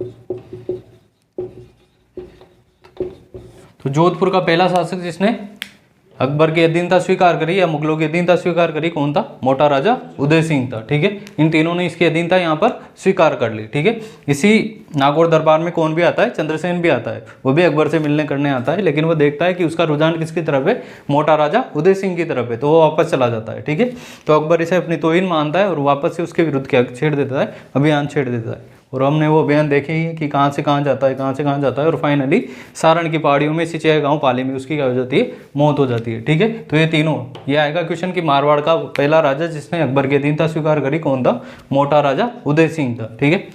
तो जोधपुर का पहला शासक जिसने अकबर की अधीनता स्वीकार करी या मुगलों की अधीनता स्वीकार करी, कौन था? मोटा राजा उदय सिंह था। ठीक है, इन तीनों ने इसकी अधीनता यहाँ पर स्वीकार कर ली। ठीक है, इसी नागौर दरबार में कौन भी आता है? चंद्रसेन भी आता है। वो भी अकबर से मिलने करने आता है, लेकिन वो देखता है कि उसका रुझान किसकी तरफ है? मोटा राजा उदय सिंह की तरफ है, तो वो वापस चला जाता है। ठीक है, तो अकबर इसे अपनी तौहीन मानता है और वापस से उसके विरुद्ध क्या छेड़ देता है? अभियान छेड़ देता है। और हमने वो अभियान देखे ही कि कहाँ से कहाँ जाता है, कहाँ से कहाँ जाता है, और फाइनली सारण की पहाड़ियों में सिचिया गांव पाली में उसकी क्या हो जाती है? मौत हो जाती है। ठीक है, तो ये तीनों, ये आएगा क्वेश्चन कि मारवाड़ का पहला राजा जिसने अकबर की अधीनता स्वीकार करी कौन था? मोटा राजा उदय सिंह था। ठीक है,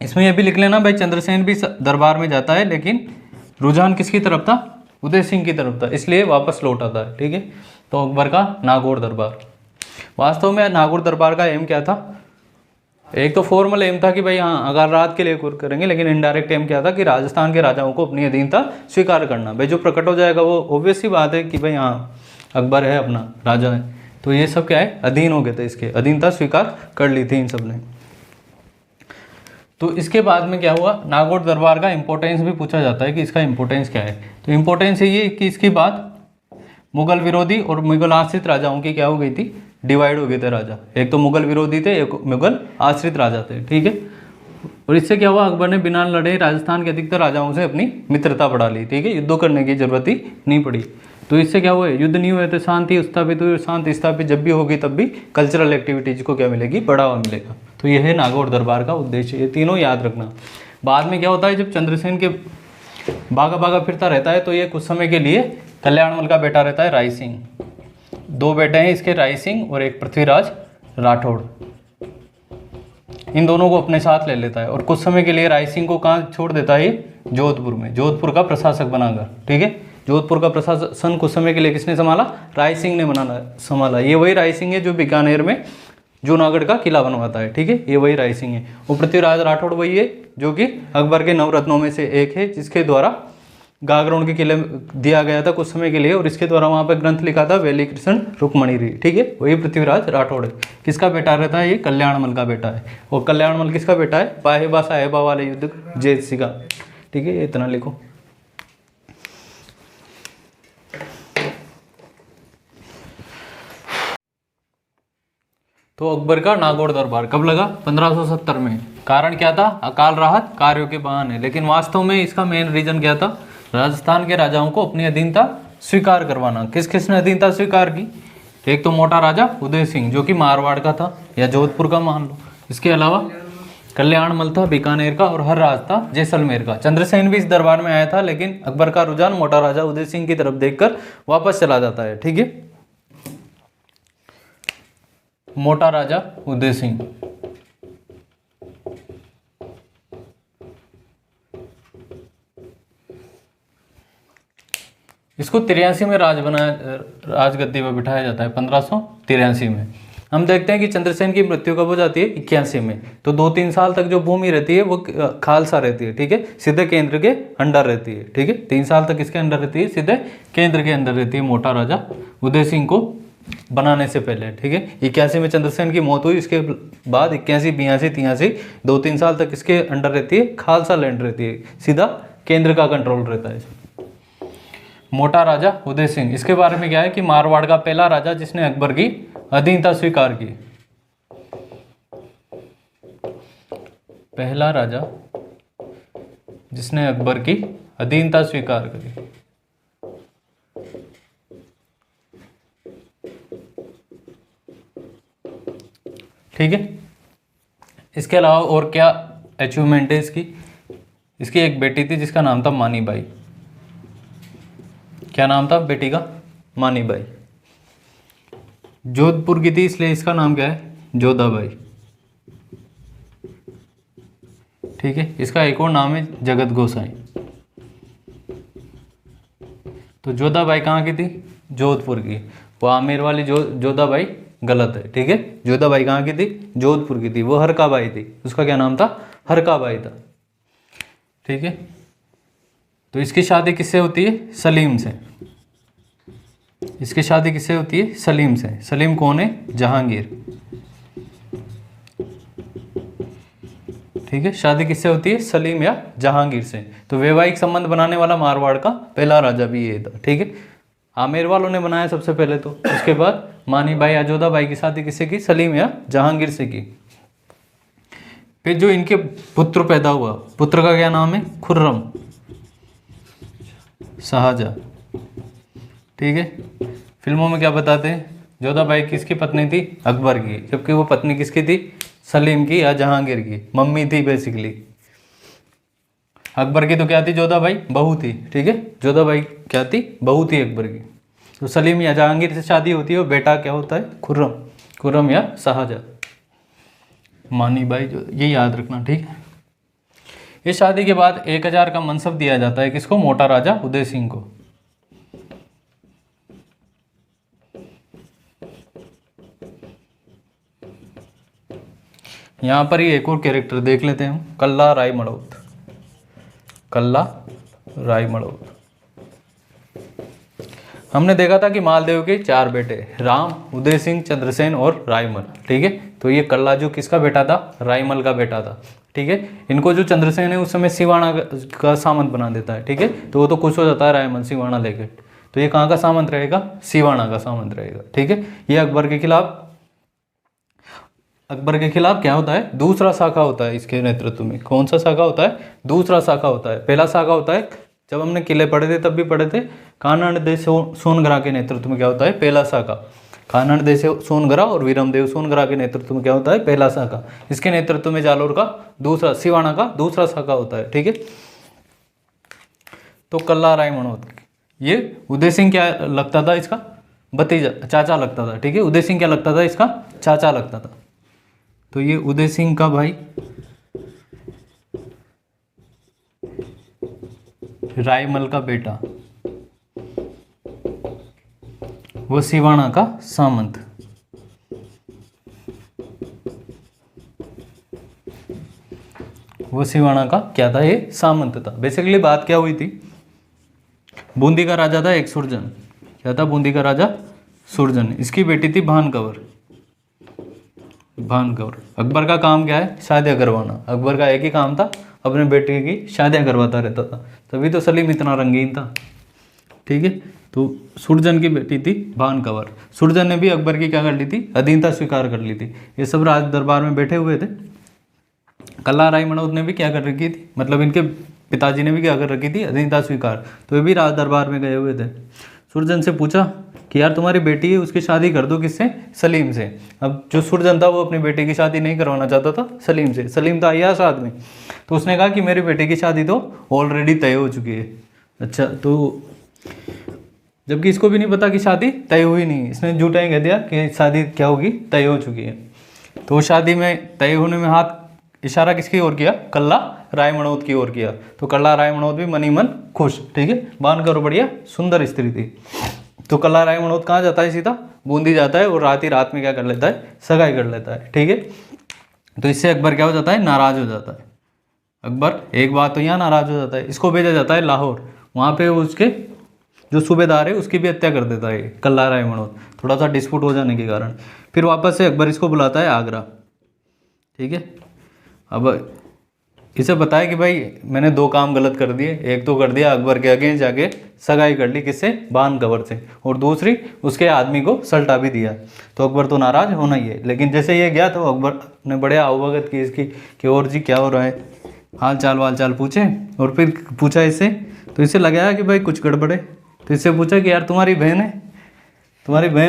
इसमें यह भी लिख लेना भाई, चंद्रसेन भी दरबार में जाता है, लेकिन रुझान किसकी तरफ था? उदय सिंह की तरफ था, इसलिए वापस लौट आता है। ठीक है, तो अकबर का नागौर दरबार। वास्तव में नागौर दरबार का एम क्या था? एक तो फॉर्मल एम था कि भाई हाँ अगर रात के लिए करेंगे, लेकिन इनडायरेक्ट एम क्या था कि राजस्थान के राजाओं को अपनी अधीनता स्वीकार करना। भाई जो प्रकट हो जाएगा वो ऑब्वियस सी बात है कि भाई हाँ अकबर है अपना राजा है, तो ये सब क्या है, अधीन हो गए थे, इसके अधीनता स्वीकार कर ली थी इन सब ने। तो इसके बाद में क्या हुआ, नागौर दरबार का इंपॉर्टेंस भी पूछा जाता है कि इसका इंपॉर्टेंस क्या है। तो इंपॉर्टेंस ये कि इसके बाद मुगल विरोधी और मुगल आश्रित राजाओं की क्या हो गई थी, डिवाइड हो गए थे राजा। एक तो मुगल विरोधी थे, एक मुगल आश्रित राजा थे, ठीक है। और इससे क्या हुआ, अकबर ने बिना लड़े राजस्थान के अधिकतर राजाओं से अपनी मित्रता बढ़ा ली, ठीक है, युद्ध करने की जरूरत ही नहीं पड़ी। तो इससे क्या हुआ, युद्ध नहीं हुए तो शांति स्थापित हुई, शांति स्थापित जब भी होगी तब भी कल्चरल एक्टिविटीज को क्या मिलेगी, बढ़ावा मिलेगा। तो यह है नागौर दरबार का उद्देश्य, ये तीनों याद रखना। बाद में क्या होता है, जब चंद्रसेन के भागा भागा फिरता रहता है तो ये कुछ समय के लिए कल्याणमल का बेटा रहता है राय सिंह। दो बेटे हैं इसके, राय सिंह और एक पृथ्वीराज राठौड़। इन दोनों को अपने साथ ले लेता है और कुछ समय के लिए राय सिंह को कहाँ छोड़ देता है, जोधपुर में, जोधपुर का प्रशासक बनाकर, ठीक है। जोधपुर का प्रशासन कुछ समय के लिए किसने संभाला, राय सिंह ने संभाला। ये वही राय सिंह है जो बीकानेर में जूनागढ़ का किला बनवाता है, ठीक है, ये वही राय सिंह है। और पृथ्वीराज राठौड़ वही है जो कि अकबर के नवरत्नों में से एक है, जिसके द्वारा गागरोन के किले दिया गया था कुछ समय के लिए, और इसके द्वारा वहाँ पर ग्रंथ लिखा था वेली कृष्ण रुक्मणी री, ठीक है, वही पृथ्वीराज राठौड़ है। किसका बेटा रहता है, ये कल्याणमल का बेटा है। और कल्याणमल किसका बेटा है, पाहेबा साहेबा वाले युद्ध जैत सिंह का, ठीक है, इतना लिखो। तो अकबर का नागौर दरबार कब लगा, 1570 में। कारण क्या था, अकाल राहत कार्यों के बहाने। लेकिन वास्तव में इसका मेन रीजन क्या था, राजस्थान के राजाओं को अपनी अधीनता स्वीकार करवाना। किस किसने अधीनता स्वीकार की, एक तो मोटा राजा उदय सिंह जो कि मारवाड़ का था या जोधपुर का मान लो, इसके अलावा कल्याणमल था बीकानेर का, और हर राज था जैसलमेर का। चंद्रसेन भी इस दरबार में आया था, लेकिन अकबर का रुझान मोटा राजा उदय सिंह की तरफ देखकर वापस चला जाता है, ठीक है। मोटा राजा उदय सिंह, इसको 83 में राजगद्दी पर बिठाया जाता है, 1583 में। हम देखते हैं कि चंद्रसेन की मृत्यु कब हो जाती है, 81 में। तो 2-3 साल तक जो भूमि रहती है वो खालसा रहती है, ठीक है, सीधे केंद्र के अंडर रहती है, ठीक है। 3 साल तक किसके अंडर रहती है, सीधे केंद्र के अंदर रहती है, मोटा राजा उदय सिंह को बनाने से पहले, ठीक है। 81 में चंद्रसेन की मौत हुई, इसके बाद 81, 82, 83 2-3 साल तक इसके अंडर रहती है, खालसा लैंड रहती है, सीधा केंद्र का कंट्रोल रहता है। मोटा राजा उदय सिंह, इसके बारे में क्या है कि मारवाड़ का पहला राजा जिसने अकबर की अधीनता स्वीकार की, पहला राजा जिसने अकबर की अधीनता स्वीकार करी। ठीक है, इसके अलावा और क्या अचीवमेंट है इसकी एक बेटी थी जिसका नाम था मानी बाई। क्या नाम था बेटी का, मानी बाई। जोधपुर की थी इसलिए इसका नाम क्या है, जोधाबाई, ठीक है। इसका एक और नाम है जगत गोसाई। तो जोधाबाई कहाँ की थी, जोधपुर की। वो आमेर वाली जोधाबाई गलत है, ठीक है। जोधाबाई कहाँ की थी, जोधपुर की थी। वो हरकाबाई थी, उसका क्या नाम था, हरकाबाई था, ठीक है। तो इसकी शादी किससे होती है, सलीम से। इसकी शादी किससे होती है, सलीम से। सलीम कौन है, जहांगीर, ठीक है। शादी किससे होती है, सलीम या जहांगीर से। तो वैवाहिक संबंध बनाने वाला मारवाड़ का पहला राजा भी ये था, ठीक है। आमेर वालों ने बनाया सबसे पहले तो, उसके बाद मानी बाई या जोधाबाई की शादी किससे की, सलीम या जहांगीर से की। फिर जो इनके पुत्र पैदा हुआ, पुत्र का क्या नाम है, खुर्रम, शाहजहां, ठीक है। फिल्मों में क्या बताते हैं, जोधाबाई किसकी पत्नी थी, अकबर की, जबकि वो पत्नी किसकी थी, सलीम की या जहांगीर की, मम्मी थी बेसिकली। अकबर की तो क्या थी, जोधाबाई बहू थी, ठीक है। जोधाबाई क्या थी, बहू थी अकबर की। तो सलीम या जहांगीर से शादी होती है और बेटा क्या होता है, खुर्रम, खुर्रम या शाहजहां। मानी बाई, जो ये याद रखना, ठीक है। इस शादी के बाद 1000 का मनसब दिया जाता है किसको, मोटा राजा उदय सिंह को। यहाँ पर ही एक और कैरेक्टर देख लेते हैं हम, कल्ला राय मड़ौत। कल्ला राय मड़ौत। हमने देखा था कि मालदेव के 4 बेटे, राम, उदय सिंह, चंद्रसेन और रायमल। ठीक है, तो ये कल्ला जो किसका बेटा था? रायमल का बेटा था। ठीक है, इनको जो चंद्रसेन है उस समय सिवाना का सामंत बना देता है। ठीक है, तो वो तो खुश हो जाता है रायमल सिवाना लेके, तो ये कहाँ का सामंत रहेगा? सिवाना का सामंत रहेगा। ठीक है, ये अकबर के खिलाफ क्या होता है? दूसरा शाखा होता है इसके नेतृत्व में। कौन सा शाखा होता है? दूसरा शाखा होता है। पहला शाखा होता है, जब हमने किले पढ़े थे तब भी पढ़े थे, कानड़ सोनगरा के नेतृत्व में क्या होता है? पहला शाखा। कानड़ देश सोनगरा और वीरमदेव सोनगरा के नेतृत्व में क्या होता है? पहला शाखा। इसके नेतृत्व में जालोर का दूसरा, सिवाना का दूसरा शाखा होता है। ठीक है, तो कल्ला राय मड़ौत, ये उदय सिंह क्या लगता था? इसका भतीजा, चाचा लगता था। ठीक है, उदय सिंह क्या लगता था? इसका चाचा लगता था। तो ये उदय सिंह का भाई रायमल का बेटा, वो सिवाना का सामंत। वो सिवाना का क्या था? ये सामंत था। बेसिकली बात क्या हुई थी? बूंदी का राजा था एक सुरजन। क्या था? बूंदी का राजा सुरजन। इसकी बेटी थी भानकवर। भानकवर। अकबर का काम क्या है? शादियाँ करवाना। अकबर का एक ही काम था, अपने बेटे की शादियाँ करवाता रहता था, तभी तो सलीम इतना रंगीन था। ठीक है, तो सुरजन की बेटी थी भानकवर। सुरजन ने भी अकबर की क्या कर ली थी? अधीनता स्वीकार कर ली थी। ये सब राज दरबार में बैठे हुए थे। कल्ला राय मड़ौत ने भी क्या कर रखी थी, मतलब इनके पिताजी ने भी क्या कर रखी थी? अधीनता स्वीकार। तो ये भी राज दरबार में गए हुए थे। सुरजन से पूछा कि यार तुम्हारी बेटी है, उसकी शादी कर दो। किससे? सलीम से। अब जो सुरजन था वो अपनी बेटी की शादी नहीं करवाना चाहता था सलीम से। सलीम था अय्याश आदमी, तो उसने कहा कि मेरी बेटी की शादी तो ऑलरेडी तय हो चुकी है। अच्छा, तो जबकि इसको भी नहीं पता कि शादी तय हुई नहीं, इसने झूठा ही कह दिया कि शादी क्या होगी? तय हो चुकी है। तो शादी में तय होने में हाथ इशारा किसकी ओर किया? कल्ला राय मड़ौत की ओर किया। तो कल्ला राय मड़ौत भी मनी मन खुश। ठीक है, बानकर बढ़िया सुंदर स्त्री थी। तो कल्ला राय मड़ौत कहाँ जाता है? सीधा बूंदी जाता है और रात में क्या कर लेता है? सगाई कर लेता है। ठीक है, तो इससे अकबर क्या हो जाता है? नाराज हो जाता है। अकबर एक बात तो यहाँ नाराज हो जाता है, इसको भेजा जाता है लाहौर। वहाँ पे उसके जो सूबेदार है उसकी भी हत्या कर देता है कल्ला राय मड़ौत, थोड़ा सा डिस्प्यूट हो जाने के कारण। फिर वापस से अकबर इसको बुलाता है आगरा। ठीक है, अब इसे बताया कि भाई मैंने 2 काम गलत कर दिए। एक तो कर दिया अकबर के अगेंस्ट जाके सगाई कर ली, किससे? भानकवर से, और दूसरी उसके आदमी को सल्टा भी दिया। तो अकबर तो नाराज होना ही है। लेकिन जैसे ये गया तो अकबर ने बड़े अवगत की इसकी कि और जी क्या हो रहा है, हाल चाल पूछे। और फिर पूछा इससे, तो इससे लगाया कि भाई कुछ गड़बड़ है। तो इससे पूछा कि यार तुम्हारी बहन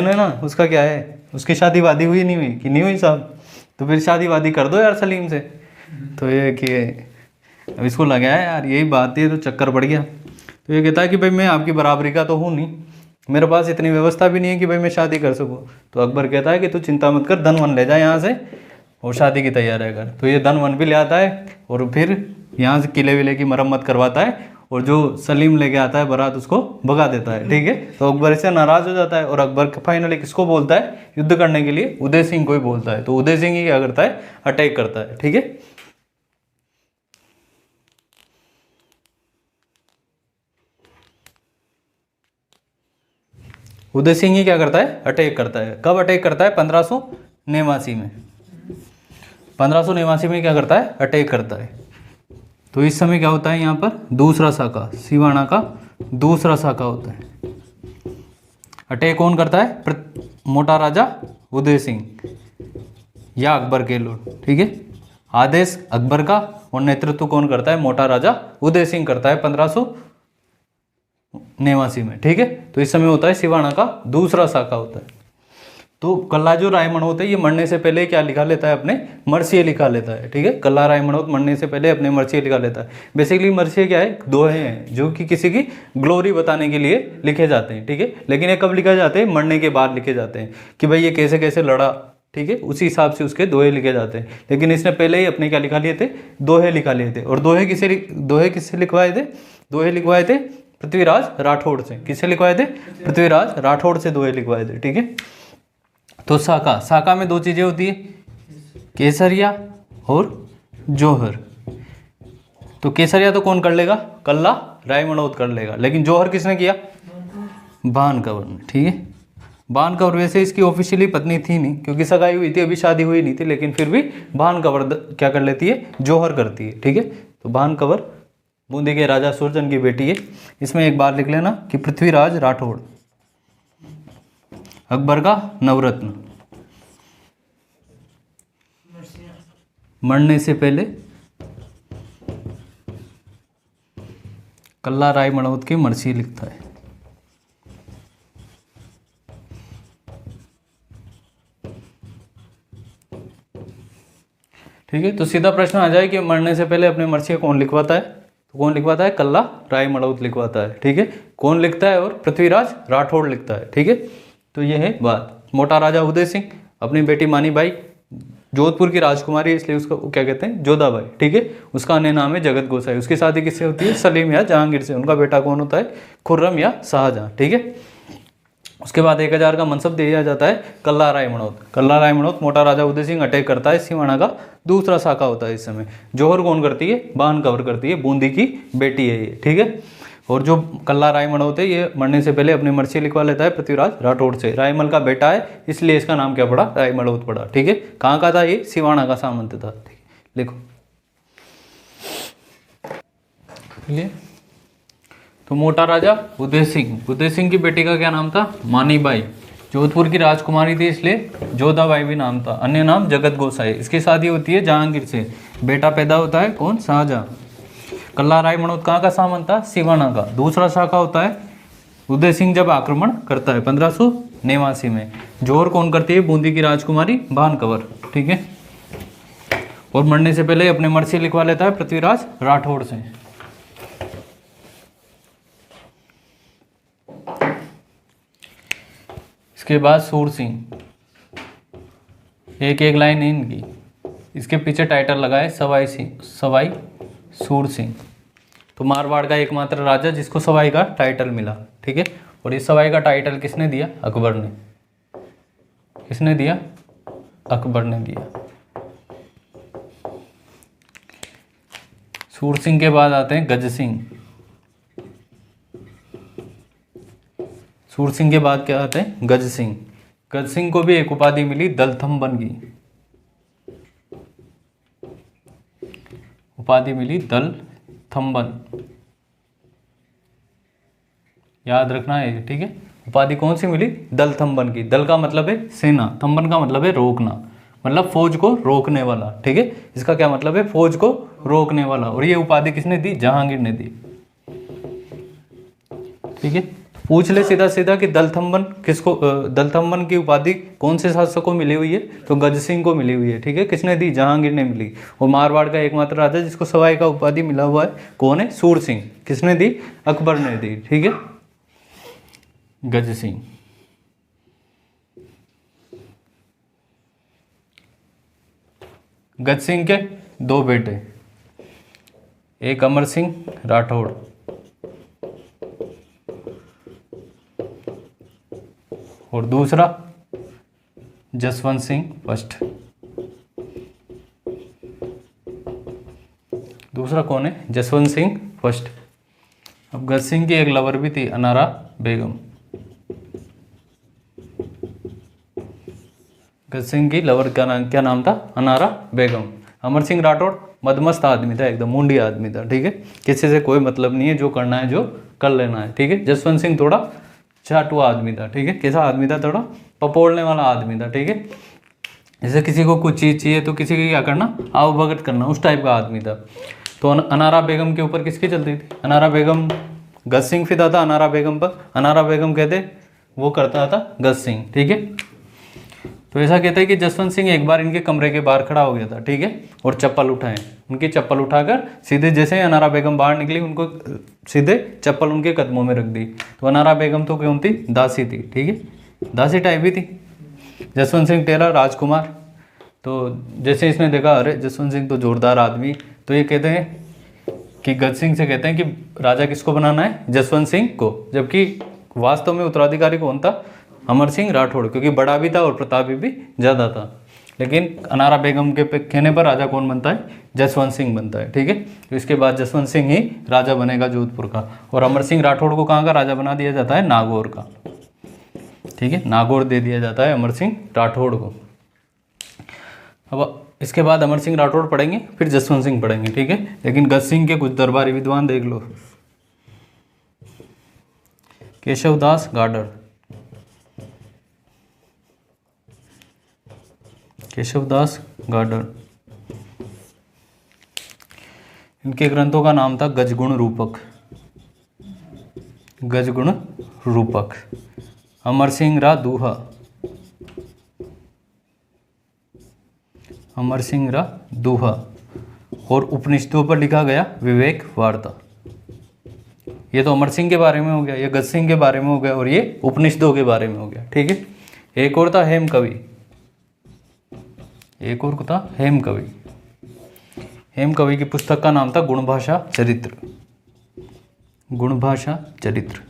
है ना, उसका क्या है? उसकी शादी वादी हुई नहीं हुई? कि नहीं हुई साहब। तो फिर शादी वादी कर दो यार सलीम से। तो ये कि अब इसको लगाया यार यही बात है, तो चक्कर पड़ गया। तो ये कहता है कि भाई मैं आपकी बराबरी का तो हूँ नहीं, मेरे पास इतनी व्यवस्था भी नहीं है कि भाई मैं शादी कर सकूँ। तो अकबर कहता है कि तू चिंता मत कर, धन वन ले जा यहाँ से और शादी की तैयारी कर। तो ये धन वन भी ले आता है और फिर यहाँ से किले विले की मरम्मत करवाता है, और जो सलीम लेके आता है बारात उसको भगा देता है। ठीक है, तो अकबर इससे नाराज हो जाता है और अकबर फाइनली किसको बोलता है युद्ध करने के लिए? उदय सिंह को ही बोलता है। तो उदय सिंह ही क्या करता है? अटैक करता है। ठीक है, उदय सिंह ही क्या करता है? अटैक करता है। कब अटैक करता है? 1589 में। 1589 में क्या करता है? अटैक करता है। तो इस समय क्या होता है? यहाँ पर दूसरा शाखा, सिवाना का दूसरा शाखा होता है। अटैक कौन करता है? मोटा राजा उदय सिंह या अकबर के लोग। ठीक है, आदेश अकबर का और नेतृत्व कौन करता है? मोटा राजा उदय सिंह करता है 1589 में। ठीक है, तो इस समय होता है सिवाना का दूसरा शाखा होता है। तो कल्ला जो राय मड़ौत है ये मरने से पहले क्या लिखा लेता है? अपने मर्सिये लिखा लेता है। ठीक है, कल्ला राय मड़ौत मरने से पहले अपने मर्सिये लिखा लेता है। बेसिकली मर्सिये क्या है? दोहे हैं जो कि किसी की ग्लोरी बताने के लिए लिखे जाते हैं। ठीक है, लेकिन ये कब लिखा जाते हैं? मरने के बाद लिखे जाते हैं कि भाई ये कैसे कैसे लड़ा। ठीक है, उसी हिसाब से उसके दोहे लिखे जाते हैं। लेकिन इसने पहले ही अपने क्या लिखा लिए थे? दोहे लिखा लिए थे। और दोहे किससे लिखवाए थे? दोहे लिखवाए थे पृथ्वीराज राठौड़ से। किससे लिखवाए थे? पृथ्वीराज राठौड़ से दोहे लिखवाए थे। ठीक है, तो शाखा में 2 चीजें होती है, केसरिया और जौहर। तो केसरिया तो कौन कर लेगा, कल्ला राय मनोत कर लेगा, लेकिन जौहर किसने किया, बान कंवर ने। ठीक है, बान कंवर वैसे इसकी ऑफिशियली पत्नी थी नहीं, क्योंकि सगाई हुई थी, अभी शादी हुई नहीं थी, लेकिन फिर भी बान कंवर क्या कर लेती है, जौहर करती है। ठीक है, तो बान कंवर बूंदी के राजा सुरजन की बेटी है। इसमें एक बार लिख लेना कि पृथ्वीराज राठौड़ अकबर का नवरत्न, मरने से पहले कल्ला राय मनोत की मर्सी लिखता है। ठीक है, तो सीधा प्रश्न आ जाए कि मरने से पहले अपने मर्सी कौन लिखवाता है, तो कौन लिखवाता है, कल्ला राय मनोत लिखवाता है। ठीक है, कौन लिखता है, और पृथ्वीराज राठौड़ लिखता है। ठीक है, तो ये है बात। मोटा राजा उदय सिंह अपनी बेटी मानीबाई, जोधपुर की राजकुमारी, इसलिए उसका क्या कहते हैं, जोधाबाई। ठीक है, उसका अन्य नाम है जगत गोसाई। उसकी शादी किससे होती है, सलीम या जहांगीर से। उनका बेटा कौन होता है, खुर्रम या शाहजहां। ठीक है, उसके बाद 1000 का मनसब दिया जाता है कल्ला राय मनोत। कल्ला राय मनोत मोटा राजा उदय सिंह अटैक करता है, सिवाना का दूसरा शाखा होता है इस समय। जौहर कौन करती है, बान कंवर करती है, बूंदी की बेटी है ये। ठीक है, और जो कल्ला राय मनोत है ये मरने से पहले अपनी मर्सी लिखवा लेता है पृथ्वीराज राठौड़ से। रायमल का बेटा है, इसलिए इसका नाम क्या पड़ा, राय मनोत पड़ा। ठीक है, कहाँ का था ये, सिवाना का सामंत था। ठीक है, लिखो। ठीक है, तो मोटा राजा उदय सिंह की बेटी का क्या नाम था, मानीबाई। जोधपुर की राजकुमारी थी, इसलिए जोधाबाई भी नाम था। अन्य नाम जगत गोसाई। इसकी शादी होती है जहांगीर से, बेटा पैदा होता है कौन, शाहजहां। कल्ला राय मनोत कहाँ का सामंत था, सिवाना का। दूसरा शाखा होता है उदय सिंह जब आक्रमण करता है 1589 में। जौहर कौन करती है, बूंदी की राजकुमारी बान कंवर। ठीक है, और मरने से पहले अपने मर्सी लिखवा लेता है पृथ्वीराज राठौड़ से। इसके बाद सूर सिंह, एक लाइन है इनकी, इसके पीछे टाइटल लगा है सवाई सूर सिंह। तो मारवाड़ का एकमात्र राजा जिसको सवाई का टाइटल मिला। ठीक है, और इस सवाई का टाइटल किसने दिया, अकबर ने। किसने दिया, अकबर ने दिया। सूर सिंह के बाद आते हैं गज सिंह। सूर सिंह के बाद क्या आते हैं, गज सिंह। गज सिंह को भी एक उपाधि मिली दलथम्बन की, उपाधि मिली दलथम्बन, याद रखना है। ठीक है, उपाधि कौन सी मिली, दलथम्बन की। दल का मतलब है सेना, थम्बन का मतलब है रोकना, मतलब फौज को रोकने वाला। ठीक है, इसका क्या मतलब है, फौज को रोकने वाला। और ये उपाधि किसने दी, जहांगीर ने दी। ठीक है, पूछ ले सीधा सीधा कि दलथम्बन किसको, दलथम्बन की उपाधि कौन से शासक को मिली हुई है, तो गज सिंह को मिली हुई है। ठीक है, किसने दी, जहांगीर ने मिली। और मारवाड़ का एकमात्र राजा जिसको सवाई का उपाधि मिला हुआ है कौन है, सूर सिंह। किसने दी, अकबर ने दी। ठीक है, गज सिंह। गज सिंह के दो बेटे, एक अमर सिंह राठौड़ और दूसरा जसवंत सिंह फर्स्ट। दूसरा कौन है, जसवंत सिंह फर्स्ट। अब गज सिंह की एक लवर भी थी, अनारा बेगम। गज सिंह की लवर का नाम क्या नाम था, अनारा बेगम। अमर सिंह राठौड़ मदमस्त आदमी था, एकदम मुंडी आदमी था। ठीक है, किसी से कोई मतलब नहीं है, जो करना है जो कर लेना है। ठीक है, जसवंत सिंह थोड़ा चाटू आदमी था। ठीक है, कैसा आदमी था, थोड़ा पपोड़ने वाला आदमी था। ठीक है, जैसे किसी को कुछ चीज़ चाहिए तो किसी की क्या करना, आओ भगत करना, उस टाइप का आदमी था। तो अनारा बेगम के ऊपर किसकी चलती थी, अनारा बेगम, गज सिंह फिदा था अनारा बेगम पर। अनारा बेगम कहते वो करता था गज सिंह। ठीक है, तो ऐसा कहते हैं कि जसवंत सिंह एक बार इनके कमरे के बाहर खड़ा हो गया था। ठीक है, और चप्पल उठाए, उनकी चप्पल उठाकर सीधे जैसे ही अनारा बेगम बाहर निकली, उनको सीधे चप्पल उनके कदमों में रख दी। तो अनारा बेगम तो क्यों थी, दासी थी। ठीक है, दासी टाइप भी थी। जसवंत सिंह टेलर राजकुमार। तो जैसे इसने देखा, अरे जसवंत सिंह तो जोरदार आदमी, तो ये कहते हैं कि गज सिंह से कहते हैं कि राजा किसको बनाना है, जसवंत सिंह को। जबकि वास्तव में उत्तराधिकारी कौन था, अमर सिंह राठौड़, क्योंकि बड़ा भी था और प्रतापी भी ज़्यादा था। लेकिन अनारा बेगम के कहने पर राजा कौन बनता है? जसवंत सिंह बनता है। ठीक है, तो इसके बाद जसवंत सिंह ही राजा बनेगा जोधपुर का। और अमर सिंह राठौड़ को कहाँ का राजा बना दिया जाता है? नागौर का। ठीक है, नागौर दे दिया जाता है अमर सिंह राठौड़ को। अब इसके बाद अमर सिंह राठौड़ पढ़ेंगे, फिर जसवंत सिंह पढ़ेंगे। ठीक है, लेकिन गज सिंह के कुछ दरबारी विद्वान देख लो। केशवदास गाडर, केशवदास गाडर, इनके ग्रंथों का नाम था गजगुण रूपक, गजगुण रूपक। अमर सिंह रा दूहा, अमर सिंह रा दूहा। और उपनिषदों पर लिखा गया विवेक वार्ता। ये तो अमर सिंह के बारे में हो गया, ये गज सिंह के बारे में हो गया, और ये उपनिषदों के बारे में हो गया। ठीक है, एक और था हेम कवि, एक और था हेम कवि। हेम कवि की पुस्तक का नाम था गुणभाषा चरित्र, गुणभाषा चरित्र।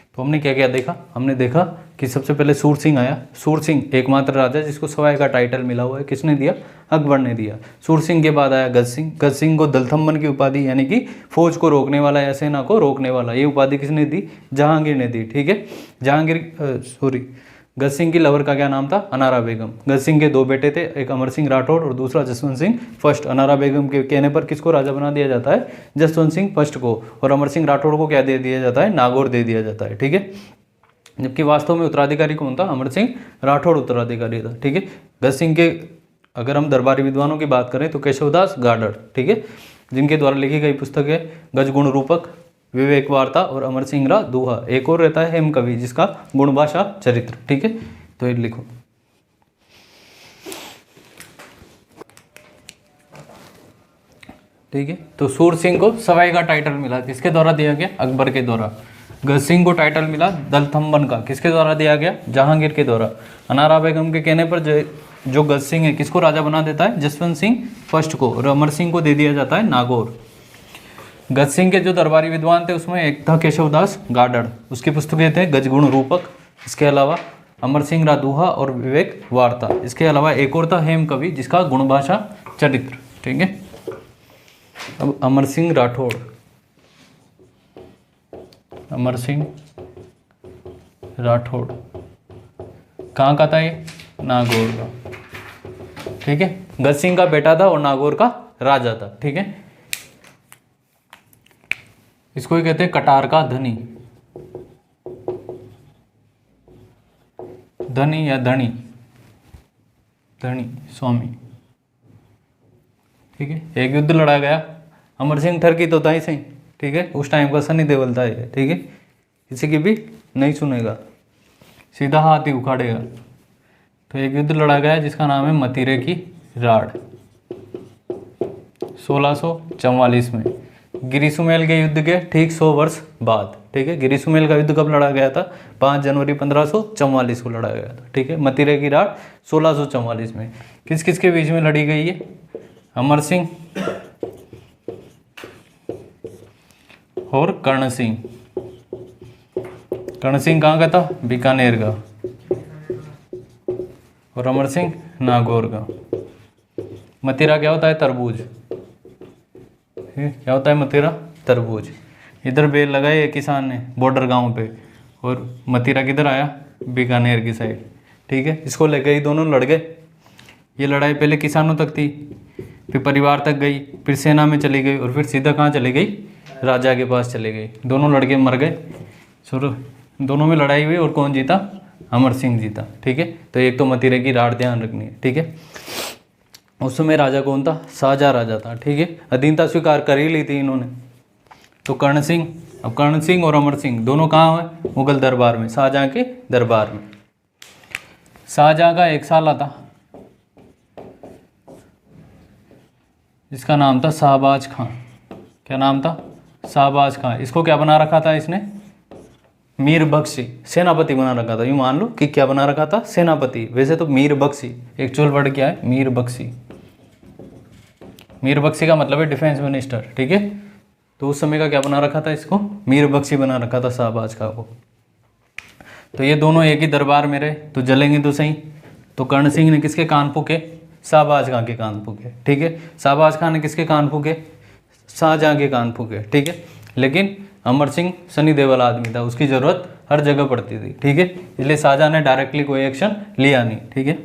तो हमने क्या क्या देखा? हमने देखा कि सबसे पहले सूर सिंह आया। सूर सिंह एकमात्र राजा जिसको सवाई का टाइटल मिला हुआ है, किसने दिया? अकबर ने दिया। सूर सिंह के बाद आया गज सिंह। गज सिंह को दलथम्बन की उपाधि, यानी कि फौज को रोकने वाला या सेना को रोकने वाला, ये उपाधि किसने दी? जहांगीर ने दी। ठीक है, जहांगीर गज सिंह की लवर का क्या नाम था? अनारा बेगम। गज सिंह के दो बेटे थे, एक अमर सिंह राठौड़ और दूसरा जसवंत सिंह फर्स्ट। अनारा बेगम के कहने पर किसको राजा बना दिया जाता है? जसवंत सिंह फर्स्ट को। और अमर सिंह राठौड़ को क्या दे दिया जाता है? नागौर दे दिया जाता है। ठीक है, जबकि वास्तव में उत्तराधिकारी कौन था? अमर सिंह राठौड़ उत्तराधिकारी था। ठीक है, गज सिंह के अगर हम दरबारी विद्वानों की बात करें तो केशवदास गाडर, ठीक है, जिनके द्वारा लिखी गई पुस्तक है गजगुण रूपक, विवेक वार्ता और अमर सिंह रा दूहा। एक और रहता है हेम कवि जिसका गुणभाषा चरित्र। ठीक है, तो ये लिखो। ठीक है, तो सूर सिंह को सवाई का टाइटल मिला, किसके द्वारा दिया गया? अकबर के द्वारा। गज सिंह को टाइटल मिला दलथम्बन का, किसके द्वारा दिया गया? जहांगीर के द्वारा। अनारा बेगम के कहने पर जो गज सिंह है किसको राजा बना देता है? जसवंत सिंह फर्स्ट को। और अमर सिंह को दे दिया जाता है नागौर। गज सिंह के जो दरबारी विद्वान थे उसमें एक था केशवदास गाडर, उसकी पुस्तकें थे गजगुण रूपक। इसके अलावा अमर सिंह रा दूहा और विवेक वार्ता। इसके अलावा एक और था हेम कवि जिसका गुणभाषा चरित्र। ठीक है, अब अमर सिंह राठौड़, अमर सिंह राठौड़ कहाँ का था? ये नागौर का। ठीक है, गज सिंह का बेटा था और नागौर का राजा था। ठीक है, इसको ही कहते हैं कटार का धनी, धनी या धनी, धनी स्वामी। ठीक है, एक युद्ध लड़ा गया, अमर सिंह ठरकी तो था ही सही। ठीक है, उस टाइम का सनी देओल था ये। ठीक है, किसी की भी नहीं सुनेगा, सीधा हाथ ही उखाड़ेगा। तो एक युद्ध लड़ा गया जिसका नाम है मतीरे की राड़, 1644 में। गिरिसुमेल के युद्ध के ठीक 100 वर्ष बाद। ठीक है, गिरिसुमेल का युद्ध कब लड़ा गया था? 5 जनवरी 1544 को लड़ा गया था। ठीक है, मतीरे की राड़ 1644 में। किस किस के बीच में लड़ी गई है? अमर सिंह और कर्ण सिंह। कर्ण सिंह कहाँ का था? बीकानेर का। और अमर सिंह नागौर का। मतीरा क्या होता है? तरबूज। क्या होता है मतीरा? तरबूज। इधर बेल लगाए एक किसान ने बॉर्डर गांव पे, और मतीरा किधर आया? बीकानेर की साइड। ठीक है, इसको लेकर ही दोनों लड़ गए। ये लड़ाई पहले किसानों तक थी, फिर परिवार तक गई, फिर सेना में चली गई, और फिर सीधा कहाँ चली गई? राजा के पास चले गई। दोनों लड़के मर गए। दोनों में लड़ाई हुई और कौन जीता? अमर सिंह जीता। ठीक है, तो एक तो मतीरे की राड़ ध्यान रखनी है। ठीक है, उस समय राजा कौन था? शाहजहाँ राजा था। ठीक है, अधीनता स्वीकार कर ही ली थी इन्होंने। तो कर्ण सिंह, अब कर्ण सिंह और अमर सिंह दोनों कहाँ हुए? मुगल दरबार में, शाहजहाँ के दरबार में। शाहजहाँ का एक साला था जिसका नाम था शाहबाज खां। क्या नाम था? शाहबाज खां। इसको क्या बना रखा था इसने? मीर बख्शी, सेनापति बना रखा था। यूँ मान लो कि क्या बना रखा था? सेनापति। वैसे तो मीर बख्शी, एक्चुअल वर्ड क्या है? मीर बख्शी। मीर बख्शी का मतलब है डिफेंस मिनिस्टर। ठीक है, तो उस समय का क्या बना रखा था इसको? मीर बख्शी बना रखा था शाहबाज खां को। तो ये दोनों एक ही दरबार में रहे तो जलेंगे तो सही। तो कर्ण सिंह ने किसके कान फूके? शाहबाज खां के कान फूके, ठीक है। शाहबाज खां ने किसके कान फूके? शाहजहां के कान फूके, ठीक है। लेकिन अमर सिंह सनी देओल आदमी था, उसकी ज़रूरत हर जगह पड़ती थी, ठीक है। इसलिए शाहजहां ने डायरेक्टली कोई एक्शन लिया नहीं, ठीक है।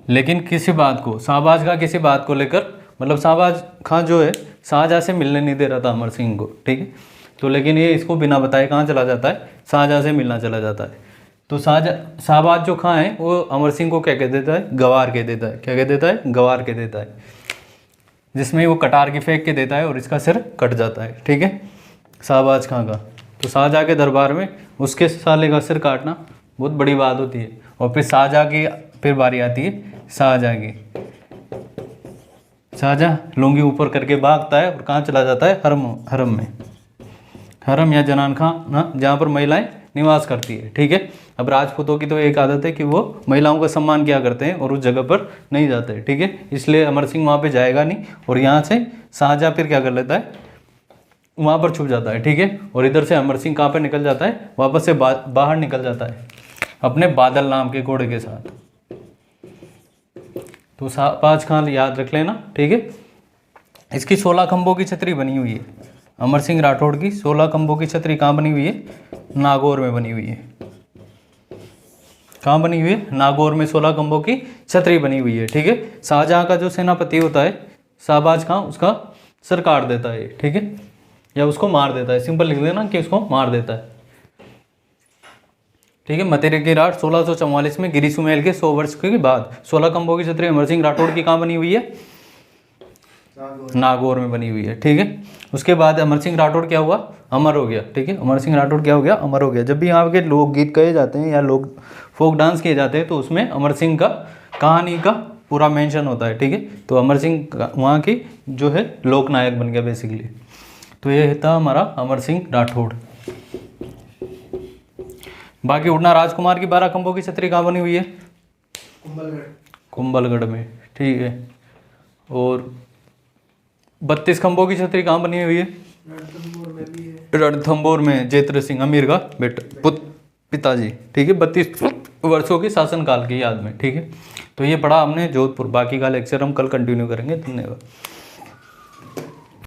लेकिन किसी बात को, शाहबाज खां किसी बात को लेकर, मतलब शाहबाज खां जो है शाहजहां से मिलने नहीं दे रहा था अमर सिंह को, ठीक है। तो लेकिन ये इसको बिना बताए कहाँ चला जाता है? शाहजहां से मिलना चला जाता है। तो शाहबाज जो खां है वो अमर सिंह को क्या कह देता है? गवार कह देता है। क्या कह देता है? गवार कह देता है, जिसमें वो कटार की फेंक के देता है और इसका सिर कट जाता है, ठीक है, शाहबाज खां का। तो शाहजहां के दरबार में उसके साले का सिर काटना बहुत बड़ी बात होती है। और फिर शाहजहां की फिर बारी आती है शाहजहां की। शाहजहां लुंगी ऊपर करके भागता है और कहाँ चला जाता है? हरम में, हरम या जनान खाना, जहाँ पर महिलाएं निवास करती है, ठीक है। अब राजपूतों की तो एक आदत है कि वो महिलाओं का सम्मान किया करते हैं और उस जगह पर नहीं जाते, ठीक है। इसलिए अमर सिंह वहाँ पे जाएगा नहीं और यहाँ से शाहजहां फिर क्या कर लेता है? वहाँ पर छुप जाता है, ठीक है। और इधर से अमर सिंह कहाँ पर निकल जाता है? वापस से बाहर निकल जाता है अपने बादल नाम के घोड़े के साथ। तो शाहबाज खां याद रख लेना, ठीक है। इसकी 16 खंभों की छतरी बनी हुई है। अमर सिंह राठौड़ की 16 खंभों की छतरी कहाँ बनी हुई है? नागौर में बनी हुई है। कहाँ बनी हुई है? नागौर में 16 खंभों की छतरी बनी हुई है, ठीक है। शाहजहां का जो सेनापति होता है शाहबाज खां, उसका सर काट देता है, ठीक है, या उसको मार देता है। सिंपल लिख देना कि उसको मार देता है, ठीक है। मतेरे की रात 1644 में गिरी सुमेल के 100 वर्ष के बाद 16 खंभों की छतरी अमर सिंह राठौड़ की कहाँ बनी हुई है? नागौर में बनी हुई है, ठीक है। उसके बाद अमर सिंह राठौड़ क्या हुआ? अमर हो गया, ठीक है। अमर सिंह राठौड़ क्या हो गया? अमर हो गया। जब भी यहाँ के लोकगीत कहे जाते हैं या लोग फोक डांस किए जाते हैं तो उसमें अमर सिंह का कहानी का पूरा मेंशन होता है, ठीक है। तो अमर सिंह वहाँ की जो है लोक नायक बन गया बेसिकली। तो ये था हमारा अमर सिंह राठौड़। बाकी उड़ना राजकुमार की 12 खंभों की छतरी कहाँ बनी हुई है? कुंभलगढ़ में, ठीक है। और 32 खंभों की छतरी कहाँ बनी हुई है? रणथंभौर में जयद्रथ सिंह अमीर का बेटा पिताजी, ठीक है, 32 वर्षों के शासनकाल की याद में, ठीक है। तो ये पढ़ा हमने जोधपुर। बाकी का लेक्चर हम कल कंटिन्यू करेंगे। धन्यवाद।